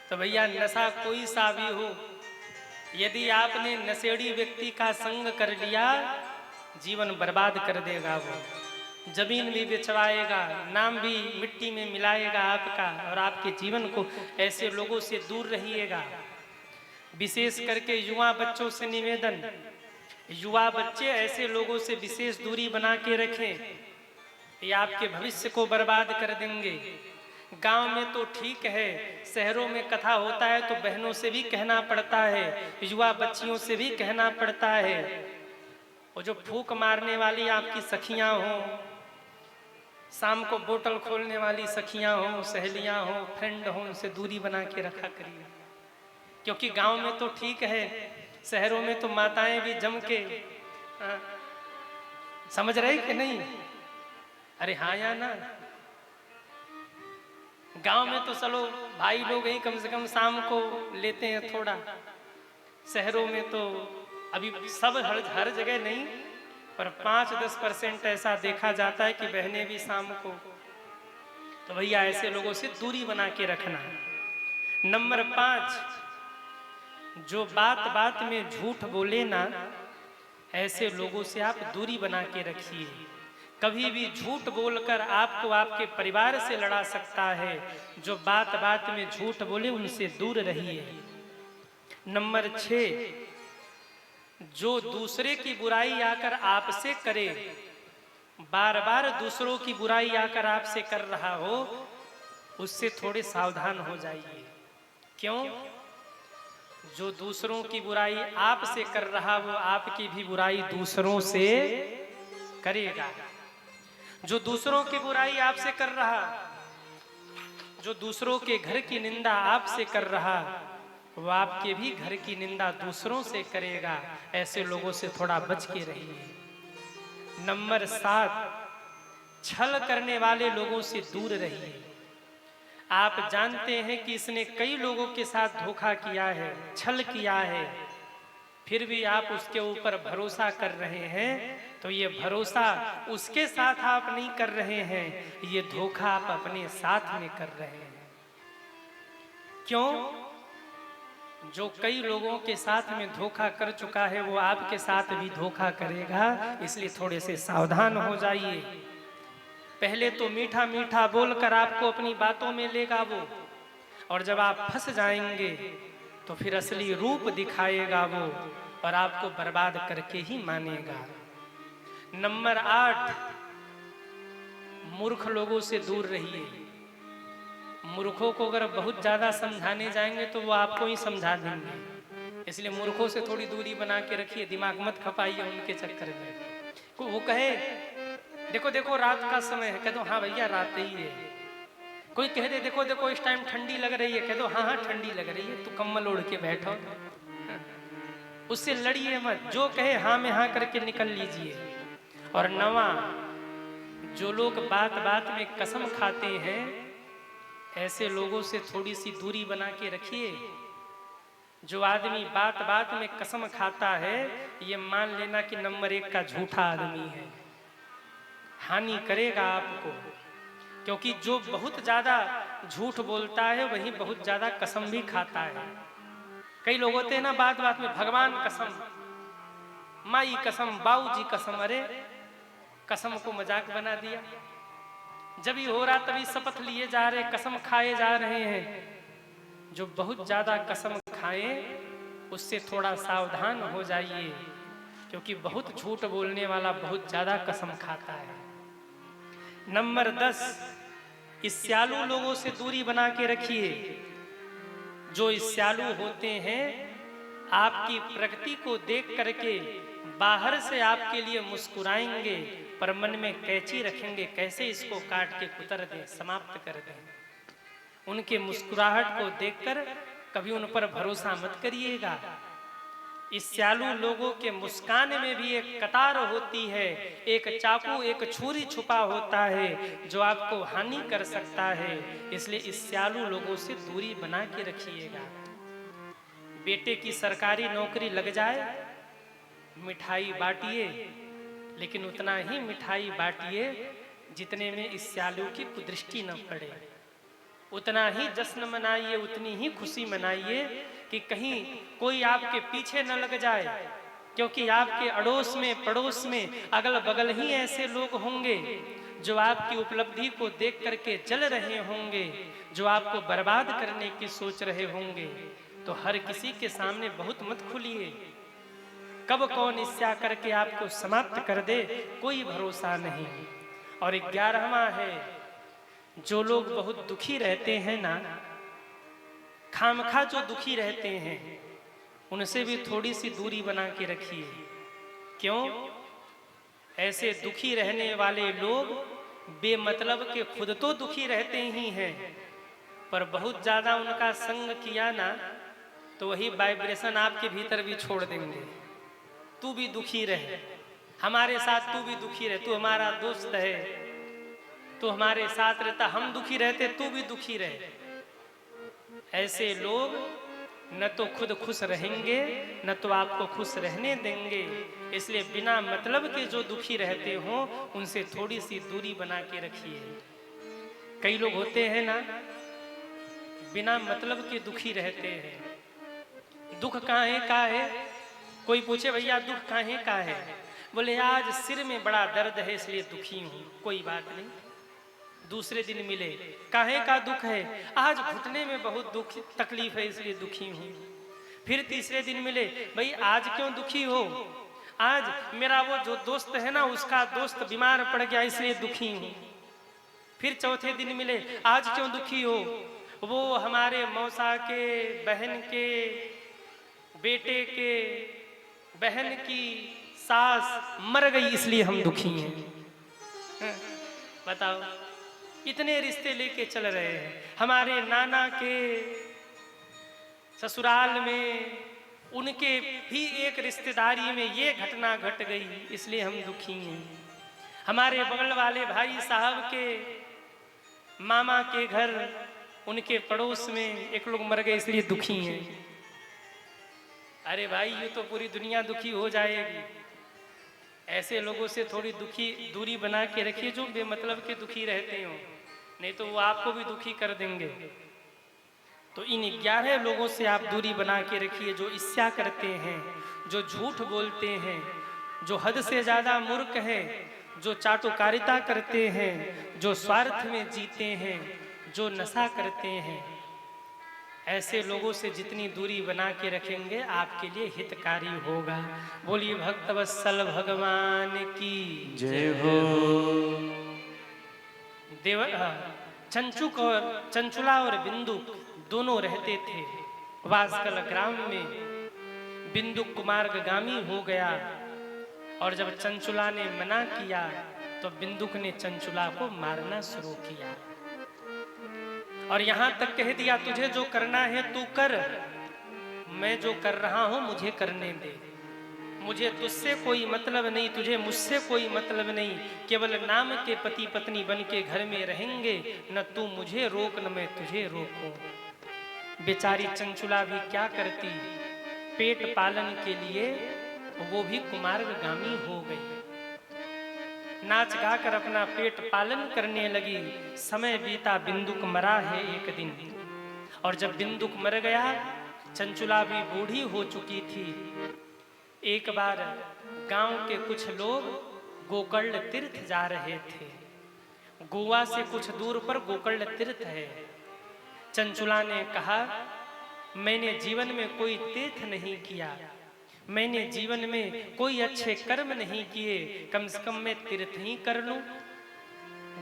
तो भैया नशा कोई सा भी हो, यदि आपने नशेड़ी व्यक्ति का संग कर लिया, जीवन बर्बाद कर देगा। वो जमीन भी बेचवाएगा, नाम भी मिट्टी में मिलाएगा आपका, और आपके जीवन को ऐसे लोगों से दूर रहिएगा। विशेष करके युवा बच्चों से निवेदन, युवा बच्चे ऐसे लोगों से विशेष दूरी बना के रखें, ये आपके भविष्य को बर्बाद कर देंगे। गांव में तो ठीक है, शहरों में कथा होता है तो बहनों से भी कहना पड़ता है, युवा बच्चियों से भी कहना पड़ता है। वो जो फूंक मारने वाली आपकी सखियां हों, शाम को बोतल खोलने वाली सखियां हों, सहेलियां हों, फ्रेंड हों, उनसे दूरी बना के रखा करिए। क्योंकि गांव में तो ठीक है, शहरों में तो माताएं भी जम के समझ रहे कि नहीं? अरे हाँ या ना? गांव में तो चलो भाई लोग ही कम से कम शाम को लेते हैं थोड़ा, शहरों में तो अभी सब हर जगह नहीं, पर 5-10% ऐसा देखा जाता है कि बहनें भी शाम को। तो भैया ऐसे लोगों से दूरी बना के रखना। नंबर 5, जो बात बात में झूठ बोले ना, ऐसे लोगों से आप दूरी बना के रखिए। कभी भी झूठ बोलकर आपको आपके परिवार से लड़ा सकता है। जो बात बात में झूठ बोले उनसे दूर रहिए। नंबर 6, जो दूसरे की बुराई आकर आपसे करे, बार बार दूसरों की बुराई आकर आपसे कर रहा हो, उससे थोड़े सावधान हो जाइए। क्यों? जो दूसरों की बुराई आपसे कर रहा वो आपकी भी बुराई दूसरों से करेगा। जो दूसरों की बुराई आपसे कर रहा, जो दूसरों के घर की निंदा आपसे कर रहा, वो आपके भी घर की निंदा दूसरों से करेगा। ऐसे लोगों से थोड़ा बच के रहिए। नंबर 7, छल करने वाले लोगों से दूर रहिए। आप जानते हैं कि इसने कई लोगों के साथ धोखा किया है, छल किया है, फिर भी आप उसके ऊपर भरोसा कर रहे हैं, तो ये भरोसा उसके साथ आप नहीं कर रहे हैं, ये धोखा आप अपने साथ में कर रहे हैं। क्यों? जो कई लोगों के साथ में धोखा कर चुका है वो आपके साथ भी धोखा करेगा, इसलिए थोड़े से सावधान हो जाइए। पहले तो मीठा मीठा बोलकर आपको अपनी बातों में लेगा वो, और जब आप फंस जाएंगे तो फिर असली रूप दिखाएगा वो, और आपको बर्बाद करके ही मानेगा। नंबर 8, मूर्ख लोगों से दूर रहिए। मूर्खों को अगर बहुत ज्यादा समझाने जाएंगे तो वो आपको ही समझा देंगे, इसलिए मूर्खों से थोड़ी दूरी बना के रखिए। दिमाग मत खपाइए उनके चक्कर में। वो कहे देखो देखो रात का समय है, कह दो हाँ भैया रात ही है। कोई कह दे देखो देखो इस टाइम ठंडी लग रही है, कह दो हाँ हाँ ठंडी लग रही है, तू कम्बल ओढ़ के बैठो। उससे लड़िए मत, जो कहे हाँ में हाँ करके निकल लीजिए। और 9, जो लोग बात बात में कसम खाते हैं, ऐसे लोगों से थोड़ी सी दूरी बना के रखिए। जो आदमी बात बात में कसम खाता है, ये मान लेना कि नंबर 1 का झूठा आदमी है, हानि करेगा आपको। क्योंकि जो बहुत ज्यादा झूठ बोलता है वही बहुत ज्यादा कसम भी खाता है। कई लोग होते हैं ना बात बात में भगवान कसम, माई कसम, बाबूजी कसम, अरे कसम को मजाक बना दिया। जब ही हो रहा तभी शपथ लिए जा रहे, कसम खाए जा रहे हैं। जो बहुत ज्यादा कसम खाए उससे थोड़ा सावधान हो जाइए, क्योंकि बहुत झूठ बोलने वाला बहुत ज्यादा कसम खाता है। नंबर 10, ईर्ष्यालु लोगों से दूरी बना के रखिए। जो ईर्ष्यालु होते हैं, आपकी प्रगति को देख करके बाहर से आपके लिए मुस्कुराएंगे, पर मन में कैंची रखेंगे, कैसे इसको काट के कुतर दें, समाप्त कर दें। उनके मुस्कुराहट को देखकर कभी उन पर भरोसा मत करिएगा। ईर्ष्यालु लोगों के मुस्कान में भी एक कतार होती है, एक चाकू, एक छुरी छुपा होता है जो आपको हानि कर सकता है। इसलिए ईर्ष्यालु लोगों से दूरी बना के रखिएगा। बेटे की सरकारी नौकरी लग जाए, मिठाई बांटिए, लेकिन उतना ही मिठाई बांटिए जितने में ईर्ष्यालु की कुदृष्टि न पड़े। उतना ही जश्न मनाइए, उतनी ही खुशी मनाइए कि कहीं कोई आपके पीछे न लग जाए, क्योंकि आपके अड़ोस में पड़ोस में अगल बगल ही ऐसे लोग होंगे जो आपकी उपलब्धि को देख करके जल रहे होंगे, जो आपको बर्बाद करने की सोच रहे होंगे। तो हर किसी के सामने बहुत मत खुलिए। कब कौन ईर्ष्या करके आपको समाप्त कर दे, कोई भरोसा नहीं। और 11वां है, जो लोग बहुत दुखी रहते हैं ना, खामखा जो दुखी रहते हैं, उनसे भी थोड़ी सी दूरी बना के रखिए। क्यों? ऐसे दुखी रहने वाले लोग बेमतलब के खुद तो दुखी रहते ही हैं, पर बहुत ज्यादा उनका संग किया ना तो वही वाइब्रेशन आपके भीतर भी छोड़ देंगे। तू भी दुखी रहे, हमारे साथ तू भी दुखी रहे, तू हमारा दोस्त है, तू हमारे साथ रहता, हम दुखी रहते तू भी दुखी रहे। ऐसे लोग न तो खुद खुश रहेंगे न तो आपको खुश रहने देंगे। इसलिए बिना मतलब के जो दुखी रहते हो उनसे थोड़ी सी दूरी बना के रखिए। कई लोग होते हैं ना बिना मतलब के दुखी रहते हैं। दुख काहे का है? कोई पूछे भैया दुख काहे का है? बोले आज सिर में बड़ा दर्द है इसलिए दुखी हूं। कोई बात नहीं। दूसरे दिन मिले, काहे का दुख है? आज घुटने में बहुत दुख तकलीफ है इसलिए दुखी हूं। फिर तीसरे दिन मिले, भाई आज क्यों दुखी हो? आज मेरा वो जो दोस्त है ना उसका दोस्त बीमार पड़ गया इसलिए दुखी हूं। फिर चौथे दिन मिले, आज क्यों दुखी हो? वो हमारे मौसा के बहन के बेटे के बहन की सास मर गई इसलिए हम दुखी हैं। बताओ, इतने रिश्ते लेके चल रहे हैं। हमारे नाना के ससुराल में उनके भी एक रिश्तेदारी में ये घटना घट गई इसलिए हम दुखी हैं। हमारे बगल वाले भाई साहब के मामा के घर उनके पड़ोस में एक लोग मर गए इसलिए दुखी हैं। अरे भाई, ये तो पूरी दुनिया दुखी हो जाएगी। ऐसे लोगों से थोड़ी दूरी बना के रखिए जो बेमतलब के दुखी रहते हो, नहीं तो वो आपको भी दुखी कर देंगे। तो इन 11 लोगों से आप दूरी बना के रखिए जो ईर्ष्या करते हैं, जो झूठ बोलते हैं, जो हद से ज्यादा मूर्ख है, जो चाटुकारिता करते हैं, जो स्वार्थ में जीते हैं, जो नशा करते हैं। ऐसे लोगों से जितनी दूरी बना के रखेंगे आपके लिए हितकारी होगा। बोलिए भक्तवत्सल भगवान की जय हो। चंचुला और बिंदुक दोनों रहते थे वासकल ग्राम में। बिंदुक कुमार्गामी हो गया और जब चंचुला ने मना किया तो बिंदुक ने चंचुला को मारना शुरू किया और यहां तक कह दिया, तुझे जो करना है तू कर, मैं जो कर रहा हूं मुझे करने दे। मुझे तुझसे कोई मतलब नहीं, तुझे मुझसे कोई मतलब नहीं। केवल नाम के पति पत्नी बन के घर में रहेंगे, न तू मुझे रोक न मैं तुझे रोकूं। बेचारी चंचुला भी क्या करती, पेट पालन के लिए वो भी कुमार्गामी हो गई। नाच गाकर अपना पेट पालन करने लगी। समय बीता, बिंदुक मरा है एक दिन। और जब बिंदुक मर गया, चंचुला भी बूढ़ी हो चुकी थी। एक बार गांव के कुछ लोग गोकर्ण तीर्थ जा रहे थे। गोवा से कुछ दूर पर गोकर्ण तीर्थ है। चंचुला ने कहा, मैंने जीवन में कोई तीर्थ नहीं किया, मैंने जीवन में कोई अच्छे कर्म नहीं किए, कम से कम मैं तीर्थ ही कर लूं।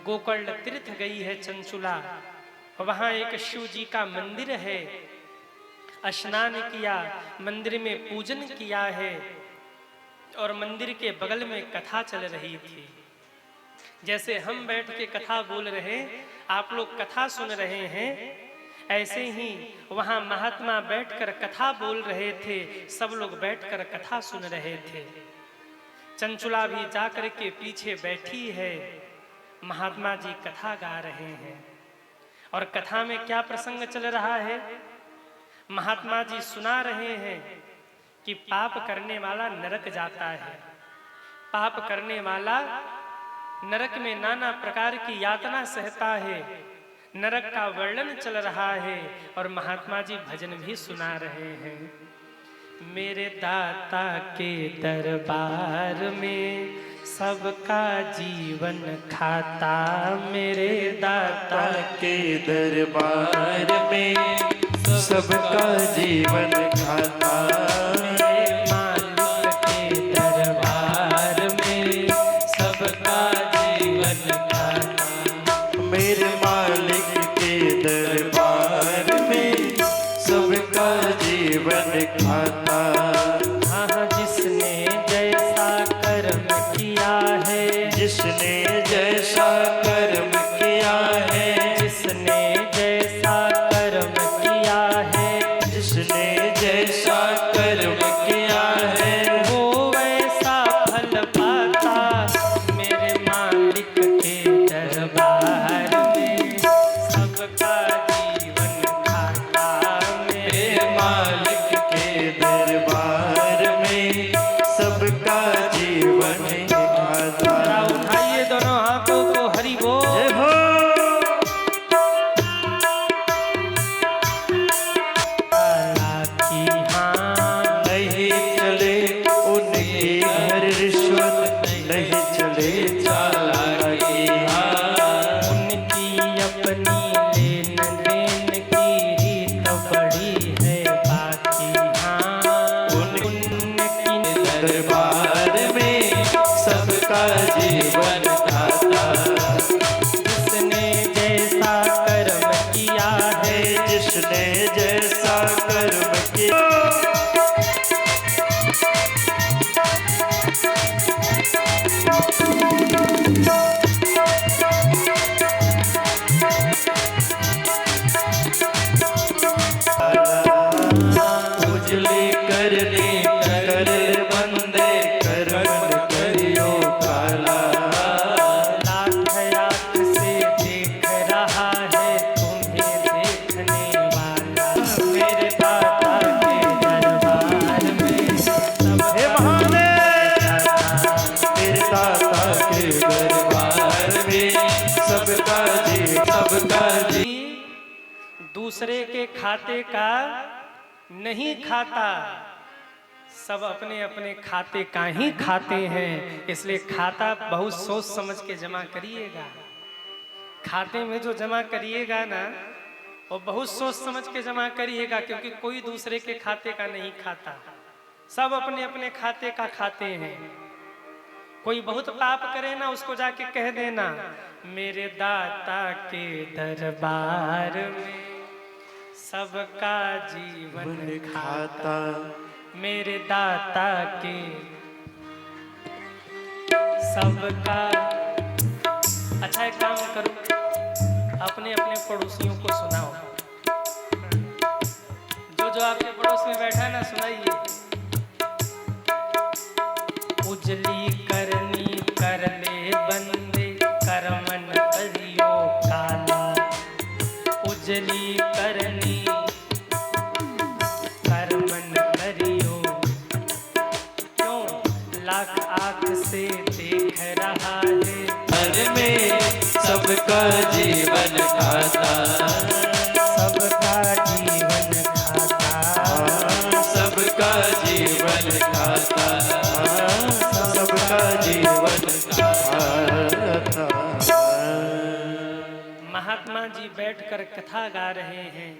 गोकर्ण तीर्थ गई है चंचुला। वहां एक शिव जी का मंदिर है। स्नान किया, मंदिर में पूजन किया है और मंदिर के बगल में कथा चल रही थी। जैसे हम बैठ के कथा बोल रहे, आप लोग कथा सुन रहे हैं, ऐसे ही वहां महात्मा बैठकर कथा बोल रहे थे। सब लोग बैठकर कथा सुन रहे थे। चंचुला भी जाकर के पीछे बैठी है। महात्मा जी कथा गा रहे हैं और कथा में क्या प्रसंग चल रहा है, महात्मा जी सुना रहे हैं कि पाप करने वाला नरक जाता है। पाप करने वाला नरक में नाना प्रकार की यातना सहता है। नरक का वर्णन चल रहा है और महात्मा जी भजन भी सुना रहे हैं। मेरे दाता के दरबार में सबका जीवन खाता, मेरे दाता के दरबार में सबका जीवन खाता, मेरे मालिक के दरबार में सबका जीवन खाता, मेरे मालिक के दरबार में सबका जीवन खाता। हाँ, जिसने जैसा कर्म किया है, जिसने जैसा कर्म किया है, जिसने जैसा कर्म किया है, जिसने जैसा कर्म किया है, वो वैसा फल पाता। मेरे मालिक के दरबार में सबका जीवन खाता, मेरे मालिक के दरबार में सबका जीवन खाता। उठाइए दोनों हाथों को, हरि बोल। जय हो। नीले नैन की रीत बड़ी है बाकी, हाँ उनकी दरबार में सबका जीवन दाता, जिसने जैसा कर्म किया है, जिसने जैसा कर्म किया, उजले करने कर बंदे कर्म करियो काला, लाख आँख से देख रहा है तुम्हें देखने वाला, मेरे दाता के दरबार में सब हे महादेव, तेरे दाता के दरबार में सबका जी दूसरे के खाते का नहीं खाता, सब अपने अपने खाते का ही खाते हैं। इसलिए खाता बहुत सोच समझ के जमा करिएगा। खाते में जो जमा करिएगा ना, वो बहुत सोच समझ के जमा करिएगा, क्योंकि कोई दूसरे के खाते का नहीं खाता, सब अपने अपने खाते का खाते हैं। कोई बहुत पाप करे ना, उसको जाके कह देना मेरे दाता के दरबार में सबका जीवन खाता, मेरे दाता के सबका। अच्छा एक काम करो, अपने अपने पड़ोसियों को सुनाओ, जो आपके पड़ोस में बैठा है ना, सुनाइए। उजली करनी कर ले बंदे करमन करियो काला, उजली करनी करमन करियो, क्यों लाख आँख से देख रहा है घर में सबका जीवन खाता, सबका जीवन खाता, सबका जीवन खाता, सबका जीवन खाता। महात्मा जी बैठकर कथा गा रहे हैं,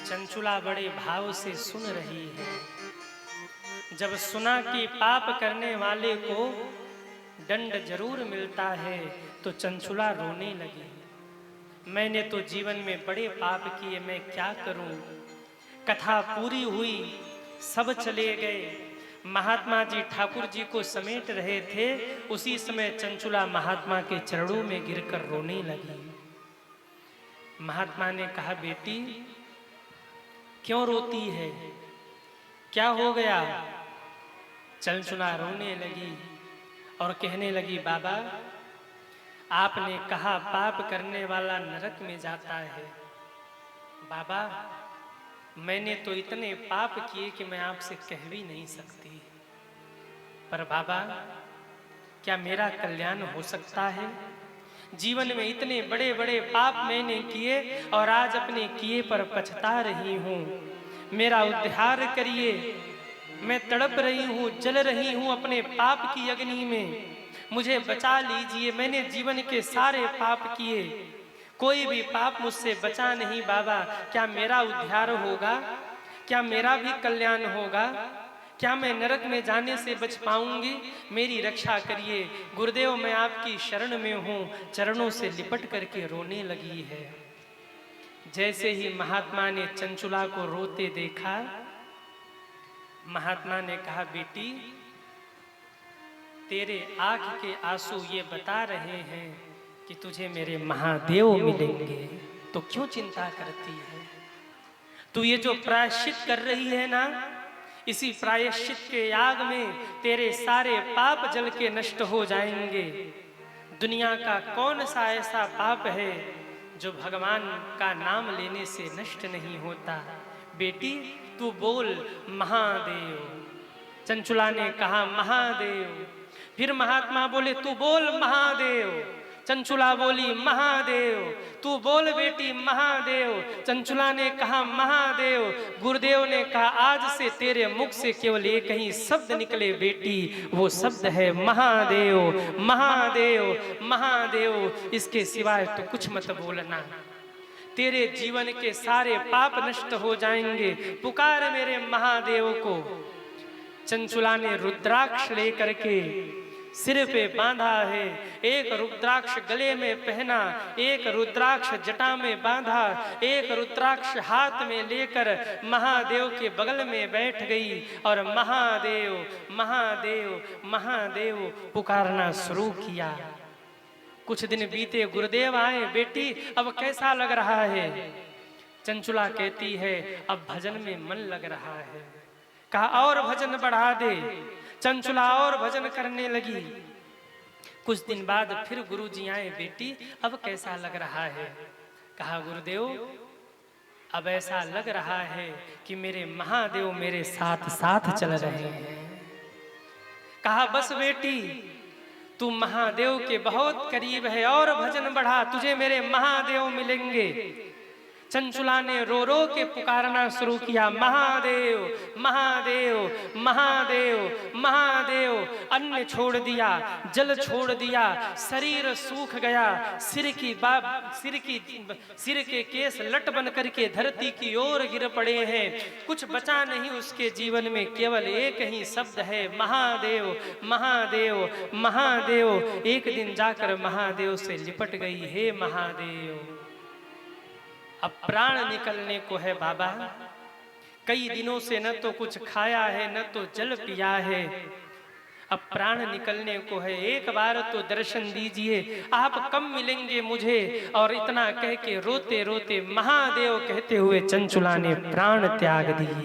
चंचुला बड़े भाव से सुन रही है। जब सुना कि पाप करने वाले को दंड जरूर मिलता है, तो चंचुला रोने लगी। मैंने तो जीवन में बड़े पाप किए, मैं क्या करूं। कथा पूरी हुई, सब चले गए। महात्मा जी ठाकुर जी को समेट रहे थे, उसी समय चंचुला महात्मा के चरणों में गिरकर रोने लगी। महात्मा ने कहा, बेटी क्यों रोती है, क्या हो गया। चंचुला रोने लगी और कहने लगी, बाबा आपने कहा पाप करने वाला नरक में जाता है। बाबा मैंने तो इतने पाप किए कि मैं आपसे कह भी नहीं सकती, पर बाबा क्या मेरा कल्याण हो सकता है। जीवन में इतने बड़े बड़े पाप मैंने किए और आज अपने किए पर पछता रही हूँ, मेरा उद्धार करिए। मैं तड़प रही हूँ, जल रही हूँ अपने पाप की अग्नि में, मुझे बचा लीजिए। मैंने जीवन के सारे पाप किए, कोई भी पाप मुझसे बचा नहीं। बाबा क्या मेरा उद्धार होगा, क्या मेरा भी कल्याण होगा, क्या मैं नरक में जाने से बच पाऊंगी। मेरी रक्षा करिए गुरुदेव, मैं आपकी शरण में हूँ। चरणों से लिपट करके रोने लगी है। जैसे ही महात्मा ने चंचुला को रोते देखा, महात्मा ने कहा, बेटी तेरे आंख के आंसू ये बता रहे हैं कि तुझे मेरे महादेव मिलेंगे, तो क्यों चिंता करती है। तू ये जो प्रायश्चित कर रही है ना, इसी प्रायश्चित के याग में तेरे सारे पाप जल के नष्ट हो जाएंगे। दुनिया का कौन सा ऐसा पाप है जो भगवान का नाम लेने से नष्ट नहीं होता। बेटी तू बोल महादेव। चंचुला ने कहा महादेव। फिर महात्मा बोले, तू बोल महादेव। चंचुला बोली महादेव। तू बोल बेटी महादेव। चंचुला ने कहा महादेव। गुरुदेव ने कहा आज से तेरे मुख से केवल एक ही शब्द निकले बेटी, वो शब्द है महादेव महादेव महादेव। इसके सिवाय तो कुछ मत बोलना, तेरे जीवन के सारे पाप नष्ट हो जाएंगे। पुकार मेरे महादेव को। चंचुला ने रुद्राक्ष लेकर के सिर पे बांधा है, एक रुद्राक्ष गले में पहना, एक रुद्राक्ष जटा में बांधा, एक रुद्राक्ष हाथ में लेकर महादेव के बगल में बैठ गई और महादेव महादेव महादेव पुकारना शुरू किया। कुछ दिन बीते, गुरुदेव आए। बेटी अब कैसा लग रहा है? चंचुला कहती है अब भजन में मन लग रहा है। कहा और भजन बढ़ा दे। चंचुला और भजन करने लगी। कुछ दिन बाद फिर गुरुजी आए। बेटी अब कैसा लग रहा है? कहा गुरुदेव अब ऐसा लग रहा है कि मेरे महादेव मेरे साथ साथ चल रहे हैं। कहा बस बेटी तू महादेव के बहुत करीब है, और भजन बढ़ा, तुझे मेरे महादेव मिलेंगे। चंचुला ने रो रो के पुकारना शुरू किया महादेव महादेव महादेव महादेव। अन्न छोड़ दिया, जल छोड़ दिया, शरीर सूख गया, सिर के केस लट बन करके धरती की ओर गिर पड़े हैं। कुछ बचा नहीं उसके जीवन में, केवल एक ही शब्द है महादेव महादेव महादेव। एक दिन जाकर महादेव से लिपट गई, हे महादेव अब प्राण निकलने को है बाबा। कई दिनों से न तो कुछ खाया है न तो जल पिया है, अब प्राण निकलने को है, एक बार तो दर्शन दीजिए, आप कब मिलेंगे मुझे? और इतना कह के रोते रोते महादेव कहते हुए चंचुला ने प्राण त्याग दिए।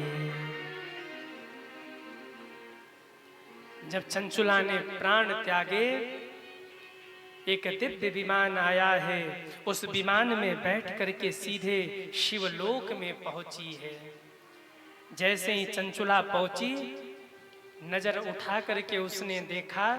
जब चंचुला ने प्राण त्यागे, एक दिव्य विमान आया है, उस विमान में बैठ करके सीधे शिवलोक में पहुंची है। जैसे ही चंचुला पहुंची, नजर उठा करके उसने देखा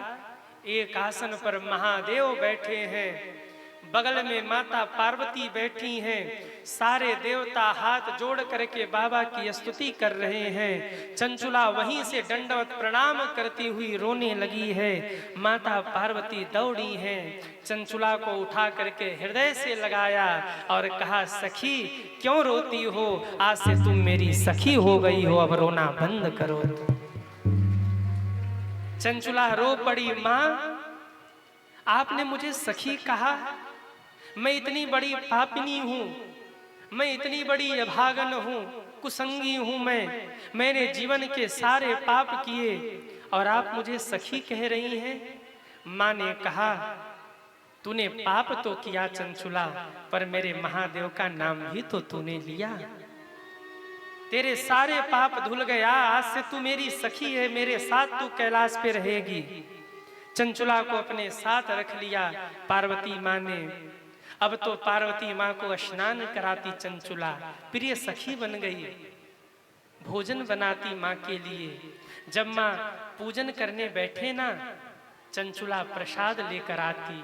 एक आसन पर महादेव बैठे हैं, बगल में माता पार्वती बैठी हैं, सारे देवता हाथ जोड़ करके बाबा की स्तुति कर रहे हैं। चंचुला वहीं से दंडवत प्रणाम करती हुई रोने लगी है। माता पार्वती दौड़ी हैं, चंचुला को उठा करके हृदय से लगाया और कहा सखी क्यों रोती हो? आज से तुम मेरी सखी हो गई हो, अब रोना बंद करो। चंचुला रो पड़ी, माँ आपने मुझे सखी कहा, मैं इतनी बड़ी पापिनी हूँ, मैं इतनी बड़ी अभागन हूँ, कुसंगी हूँ, मैंने जीवन के सारे पाप किए और आप मुझे सखी कह रही हैं। माँ ने कहा तूने पाप तो किया चंचुला, पर मेरे महादेव का नाम भी तो तूने लिया, तेरे सारे पाप धुल गया, आज से तू मेरी सखी है, मेरे साथ तू कैलाश पे रहेगी। चंचुला को अपने साथ रख लिया पार्वती माँ ने। अब तो पार्वती माँ को स्नान कराती चंचुला, प्रिय सखी बन गई, भोजन बनाती माँ के लिए। जब माँ पूजन करने बैठे ना, चंचुला प्रसाद लेकर आती,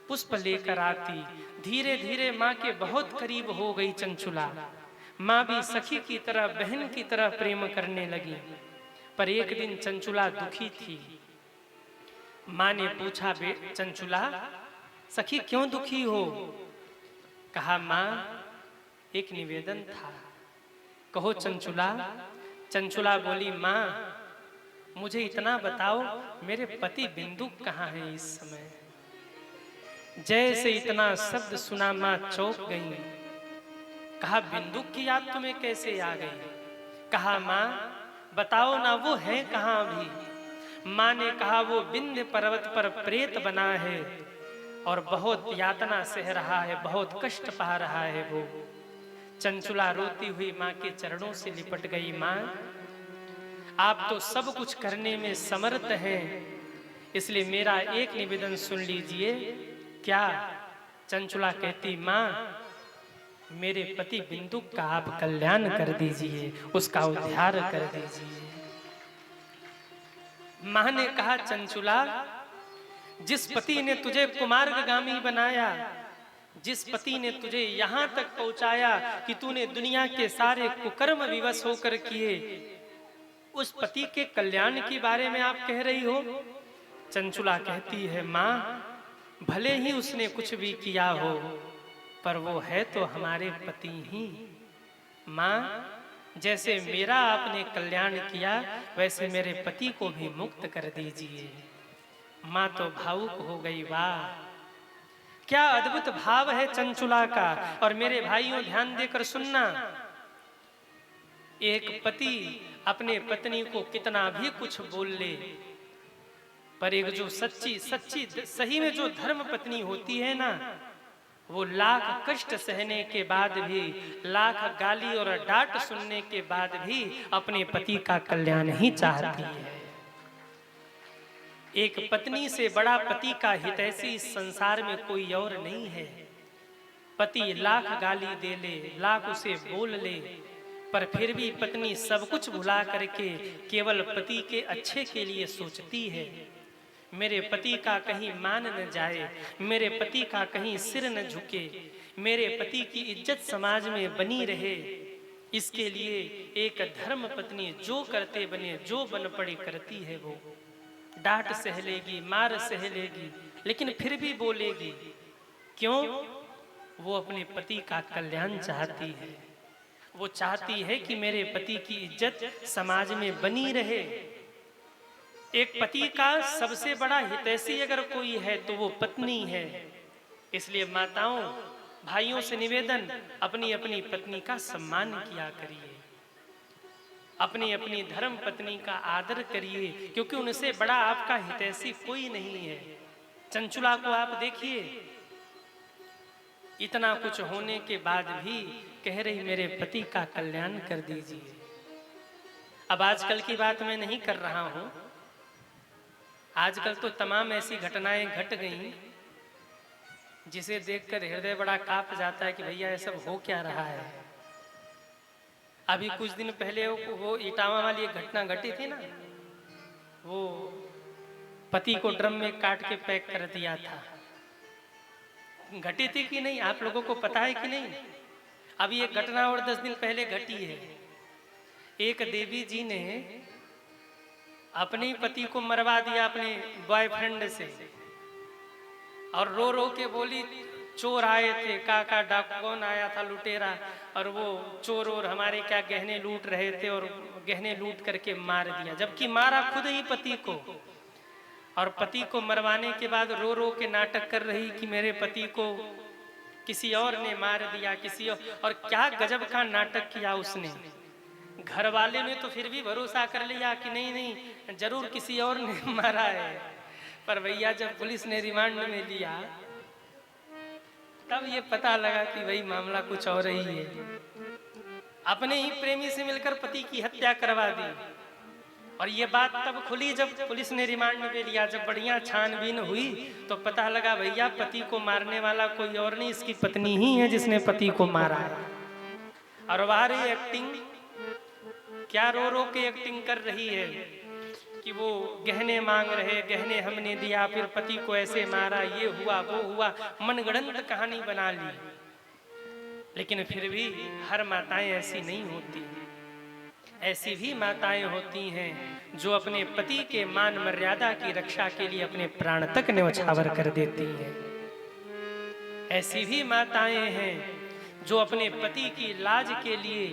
पुष्प लेकर आती। धीरे धीरे माँ के बहुत करीब हो गई चंचुला। माँ भी सखी की तरह, बहन की तरह प्रेम करने लगी। पर एक दिन चंचुला दुखी थी। माँ ने पूछा चंचुला सखी क्यों दुखी हो? कहा माँ एक निवेदन था। कहो चंचुला। चंचुला बोली माँ मुझे इतना बताओ, मेरे पति बिंदुक कहाँ है इस समय? जैसे इतना शब्द सुना माँ चौंक गई। कहा बिंदुक की याद तुम्हें कैसे आ गई? कहा माँ बताओ ना, वो है कहाँ अभी? माँ ने कहा वो विंध्य पर्वत पर प्रेत बना है और बहुत यातना सह रहा है, बहुत कष्ट पा रहा है वो। चंचुला रोती हुई माँ के चरणों से लिपट गई। माँ आप तो सब कुछ करने में समर्थ हैं, इसलिए मेरा एक निवेदन सुन लीजिए। क्या? चंचुला कहती माँ मेरे पति बिंदुक का आप कल्याण कर दीजिए, उसका उद्धार कर दीजिए। माँ ने कहा चंचुला जिस पति ने तुझे कुमार्गामी बनाया, जिस पति ने तुझे यहां तक पहुंचाया कि तूने दुनिया के सारे कुकर्म विवश होकर किए, उस पति के कल्याण के बारे में आप कह रही हो। चंचुला कहती है, माँ भले ही उसने कुछ भी किया हो, पर वो है तो हमारे पति ही। माँ जैसे मेरा आपने कल्याण किया, वैसे मेरे पति को भी मुक्त कर दीजिए। माँ तो भावुक हो गई। वाह क्या अद्भुत भाव है चंचुला का। और मेरे भाइयों ध्यान देकर सुनना, एक पति अपने पत्नी को कितना भी कुछ बोल ले, पर एक जो सच्ची सच्ची सही में जो धर्म पत्नी होती है ना, वो लाख कष्ट सहने के बाद भी, लाख गाली और डांट सुनने के बाद भी अपने पति का कल्याण ही चाहती है। एक पत्नी से बड़ा पति का हितैषी इस संसार में कोई और नहीं है। पति लाख गाली दे ले, लाख उसे बोल ले, पर फिर भी पत्नी सब कुछ भुला करके केवल पति के अच्छे के लिए सोचती है। मेरे पति का कहीं मान न जाए, मेरे पति का कहीं सिर न झुके, मेरे पति की इज्जत समाज में बनी रहे, इसके लिए एक धर्म पत्नी जो करते बने, जो बन पड़े करती है। वो डांट सह लेगी, मार सह लेगी, लेकिन फिर भी बोलेगी। क्यों? वो अपने पति का कल्याण चाहती है। वो चाहती है कि मेरे पति की इज्जत समाज में बनी रहे। एक पति का सबसे बड़ा हितैषी अगर कोई है तो वो पत्नी है। इसलिए माताओं भाइयों से निवेदन, अपनी अपनी पत्नी का सम्मान किया करिए, अपनी अपनी धर्म पत्नी का आदर करिए, क्योंकि उनसे बड़ा आपका हितैषी कोई नहीं है। चंचुला को आप देखिए, इतना कुछ होने के बाद भी कह रही मेरे पति का कल्याण कर दीजिए। अब आजकल की बात मैं नहीं कर रहा हूं, आजकल तो तमाम ऐसी घटनाएं घट गई जिसे देखकर हृदय बड़ा कांप जाता है कि भैया ये सब हो क्या रहा है। अभी कुछ दिन पहले वो इटावा वाली एक घटना घटी थी ना, वो पति को ड्रम में काट के पैक कर दिया था। घटी थी कि नहीं, आप लोगों को पता है कि नहीं? अभी एक घटना और 10 दिन पहले घटी है। एक देवी जी ने अपने पति को मरवा दिया अपने बॉयफ्रेंड से, और रो रो के बोली चोर आए थे, काका डाकू कौन आया था, लुटेरा, और वो चोर और हमारे क्या गहने लूट रहे थे, और गहने लूट करके मार दिया। जबकि मारा खुद ही पति को, और पति को मरवाने के बाद रो रो के नाटक कर रही कि मेरे पति को किसी और ने मार दिया, किसी और क्या गजब का नाटक किया उसने। घर वाले ने तो फिर भी भरोसा कर लिया कि नहीं नहीं जरूर किसी और ने मारा है, पर भैया जब पुलिस ने रिमांड में लिया तब ये पता लगा कि भाई मामला कुछ और ही है। अपने ही प्रेमी से मिलकर पति की हत्या करवा दी, और ये बात तब खुली जब पुलिस ने रिमांड में लिया। जब बढ़िया छानबीन हुई तो पता लगा भैया पति को मारने वाला कोई और नहीं, इसकी पत्नी ही है जिसने पति को मारा है। और बाहर एक्टिंग क्या रो रो के एक्टिंग कर रही है कि वो गहने मांग रहे, गहने हमने दिया, फिर पति को ऐसे मारा, ये हुआ वो हुआ, मनगढ़ंत कहानी बना ली। लेकिन फिर भी हर माताएं ऐसी नहीं होती। ऐसी भी माताएं होती हैं जो अपने पति के मान मर्यादा की रक्षा के लिए अपने प्राण तक न्यौछावर कर देती हैं। ऐसी भी माताएं हैं जो अपने पति की लाज के लिए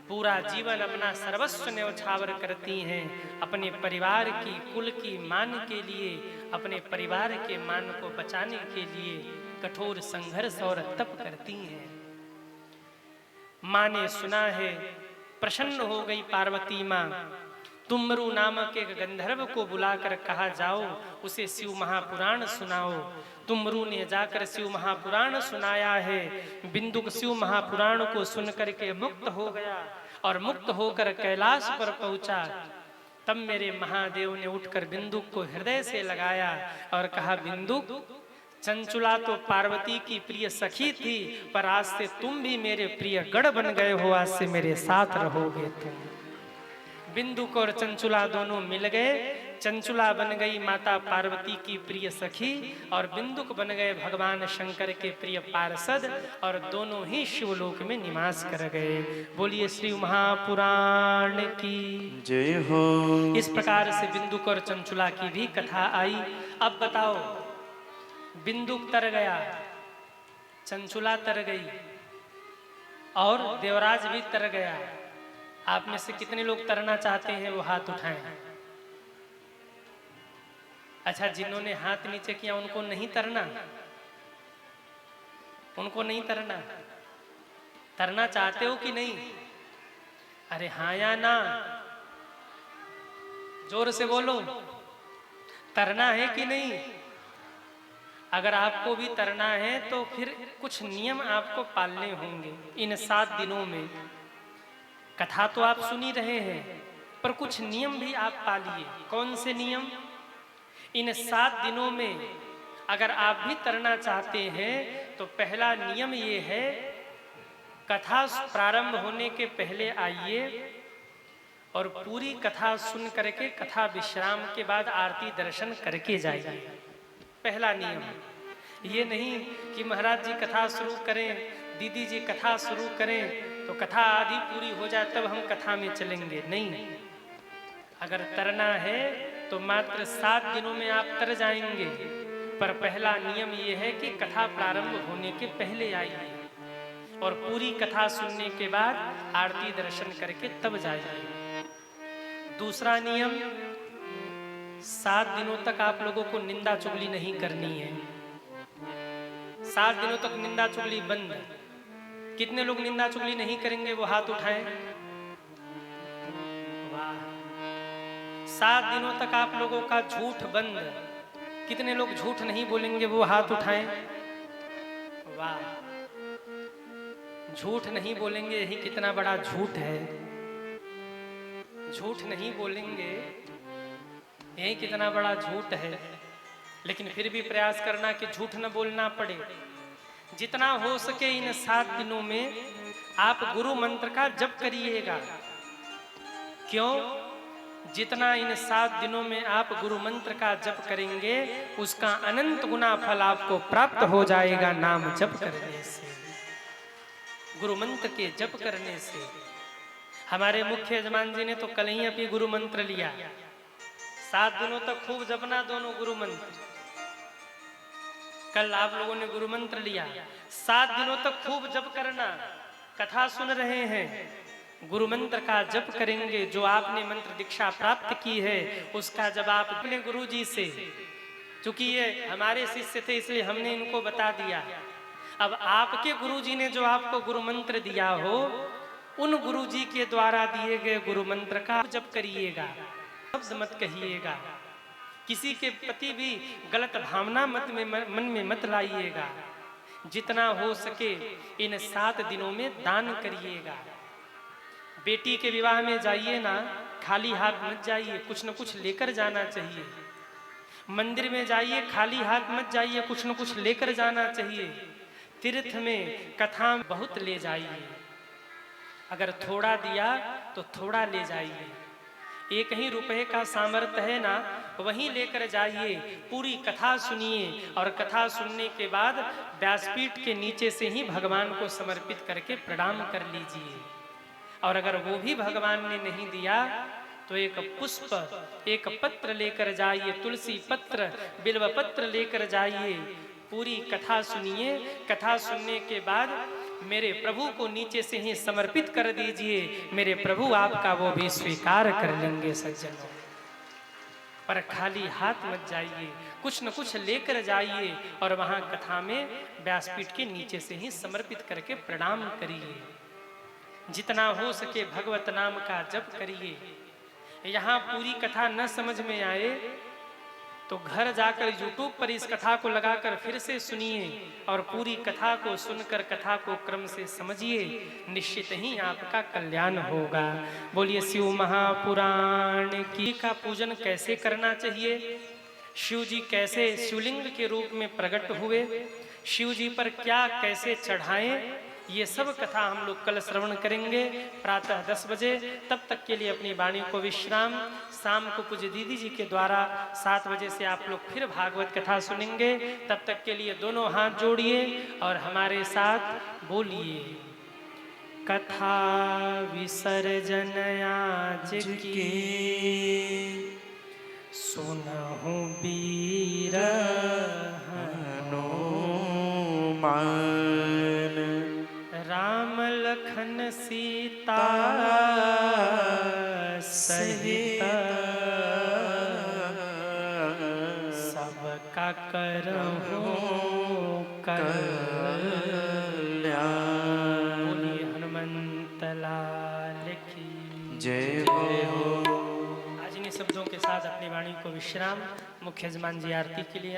पूरा जीवन अपना सर्वस्व न्यौछावर करती हैं। अपने परिवार की, कुल की मान के लिए, अपने परिवार के मान को बचाने के लिए कठोर संघर्ष और तप करती हैं। माँ ने सुना है, प्रसन्न हो गई पार्वती माँ। तुमरु नामक एक गंधर्व को बुलाकर कहा जाओ उसे शिव महापुराण सुनाओ। तुमरु ने जाकर शिव महापुराण सुनाया है। बिंदुक शिव महापुराण को सुनकर के मुक्त हो गया और मुक्त होकर कैलाश पर पहुंचा। तब मेरे महादेव ने उठकर बिंदुक को हृदय से लगाया और कहा, बिंदुक चंचुला तो पार्वती की प्रिय सखी थी, पर आज से तुम भी मेरे प्रिय गढ़ बन गए हो, आज से मेरे साथ रहोगे तुम। बिंदुक और चंचुला दोनों मिल गए। चंचुला बन गई माता पार्वती की प्रिय सखी और बिंदुक बन गए भगवान शंकर के प्रिय पार्षद और दोनों ही शिवलोक में निवास कर गए। बोलिए श्री महापुराण की जय हो। इस प्रकार से बिंदुक और चंचुला की भी कथा आई। अब बताओ, बिंदुक तर गया, चंचुला तर गई और देवराज भी तर गया। आप में से कितने लोग तरना चाहते हैं वो हाथ उठाएं। अच्छा, जिन्होंने हाथ नीचे किया उनको नहीं तरना, उनको नहीं तरना। तरना चाहते हो कि नहीं? अरे हाँ या ना, जोर से बोलो। तरना है कि नहीं? अगर आपको भी तरना है तो फिर कुछ नियम आपको पालने होंगे इन 7 दिनों में। कथा तो आप सुन ही रहे हैं, पर कुछ नियम भी आप पालिए। कौन से नियम? इन 7 दिनों में अगर आप भी तरना चाहते हैं तो पहला नियम ये है, कथा प्रारंभ होने के पहले आइए और पूरी कथा सुन करके कथा विश्राम के बाद आरती दर्शन करके जाइए। पहला नियम। ये नहीं कि महाराज जी कथा शुरू करें, दीदी जी कथा शुरू करें तो कथा आधी पूरी हो जाए तब हम कथा में चलेंगे। नहीं, अगर तरना है तो मात्र 7 दिनों में आप तर जाएंगे, पर पहला नियम ये है कि कथा प्रारंभ होने के पहले आइए और पूरी कथा सुनने के बाद आरती दर्शन करके तब जाइए। दूसरा नियम, 7 दिनों तक आप लोगों को निंदा चुगली नहीं करनी है। 7 दिनों तक निंदा चुगली बंद। कितने लोग निंदा चुगली नहीं करेंगे वो हाथ उठाएं। वाह। 7 दिनों तक आप लोगों का झूठ बंद। कितने लोग झूठ नहीं बोलेंगे वो हाथ उठाएं। वाह। झूठ नहीं बोलेंगे, यही कितना बड़ा झूठ है। झूठ नहीं बोलेंगे, यही कितना बड़ा झूठ है। लेकिन फिर भी प्रयास करना कि झूठ न बोलना पड़े। जितना हो सके इन 7 दिनों में आप गुरु मंत्र का जप करिएगा। क्यों? जितना इन 7 दिनों में आप गुरु मंत्र का जप करेंगे उसका अनंत गुना फल आपको प्राप्त हो जाएगा नाम जप करने से, गुरु मंत्र के जप करने से। हमारे मुख्य यजमान जी ने तो कल ही अभी गुरु मंत्र लिया। 7 दिनों तक खूब जपना दोनों गुरु मंत्र। कल आप लोगों ने गुरु मंत्र लिया। 7 दिनों तक खूब जप करना। कथा सुन रहे हैं, गुरु मंत्र का जप करेंगे। जो आपने मंत्र दीक्षा प्राप्त की है उसका जब आप अपने गुरु जी से, चूंकि ये हमारे शिष्य थे इसलिए हमने इनको बता दिया, अब आपके गुरु जी ने जो आपको गुरु मंत्र दिया हो उन गुरु जी के द्वारा दिए गए गुरु मंत्र का जप करिएगा। शब्द मत कहिएगा, किसी के प्रति भी गलत भावना मन में मत लाइएगा। जितना हो सके इन 7 दिनों में दान करिएगा। बेटी के विवाह में जाइए ना, खाली हाथ मत जाइए, कुछ न कुछ लेकर जाना चाहिए। मंदिर में जाइए, खाली हाथ मत जाइए, कुछ न कुछ लेकर जाना चाहिए। तीर्थ में कथा बहुत ले जाइए। अगर थोड़ा दिया तो थोड़ा ले जाइए। 1 ही रुपए का सामर्थ्य है ना, वहीं लेकर जाइए। पूरी कथा सुनिए और कथा सुनने के बाद व्यासपीठ के नीचे से ही भगवान को समर्पित करके प्रणाम कर लीजिए। और अगर वो भी भगवान ने नहीं दिया तो एक पुष्प, एक पत्र लेकर जाइए, तुलसी पत्र, बिल्व पत्र लेकर जाइए। पूरी कथा सुनिए। कथा सुनने के बाद मेरे प्रभु को नीचे से ही समर्पित कर दीजिए। मेरे प्रभु आपका वो भी स्वीकार कर लेंगे सज्जनों। पर खाली हाथ मत जाइए, कुछ न कुछ लेकर जाइए और वहां कथा में व्यासपीठ के नीचे से ही समर्पित करके प्रणाम करिए। जितना हो सके भगवत नाम का जप करिए। यहाँ पूरी कथा न समझ में आए तो घर जाकर YouTube पर इस कथा को लगाकर फिर से सुनिए और पूरी कथा को सुनकर कथा को क्रम से समझिए। निश्चित ही आपका कल्याण होगा। बोलिए शिव महापुराण की। का पूजन कैसे करना चाहिए, शिव जी कैसे शिवलिंग के रूप में प्रकट हुए, शिव जी पर क्या कैसे चढ़ाएं, ये सब कथा हम लोग कल श्रवण करेंगे प्रातः 10 बजे। तब तक के लिए अपनी वाणी को विश्राम। शाम को पूज्य दीदी जी के द्वारा 7 बजे से आप लोग फिर भागवत कथा सुनेंगे। तब तक के लिए दोनों हाथ जोड़िए और हमारे साथ बोलिए। कथा विसर्जन आज की सुनहु बीर मान राम लखन सीता सहित सबका करहु कल्याण। बोलिए हनुमंत लाल की जय हो। आज इन्हीं शब्दों के साथ अपनी वाणी को विश्राम। मुख्य यजमान जी आरती के लिए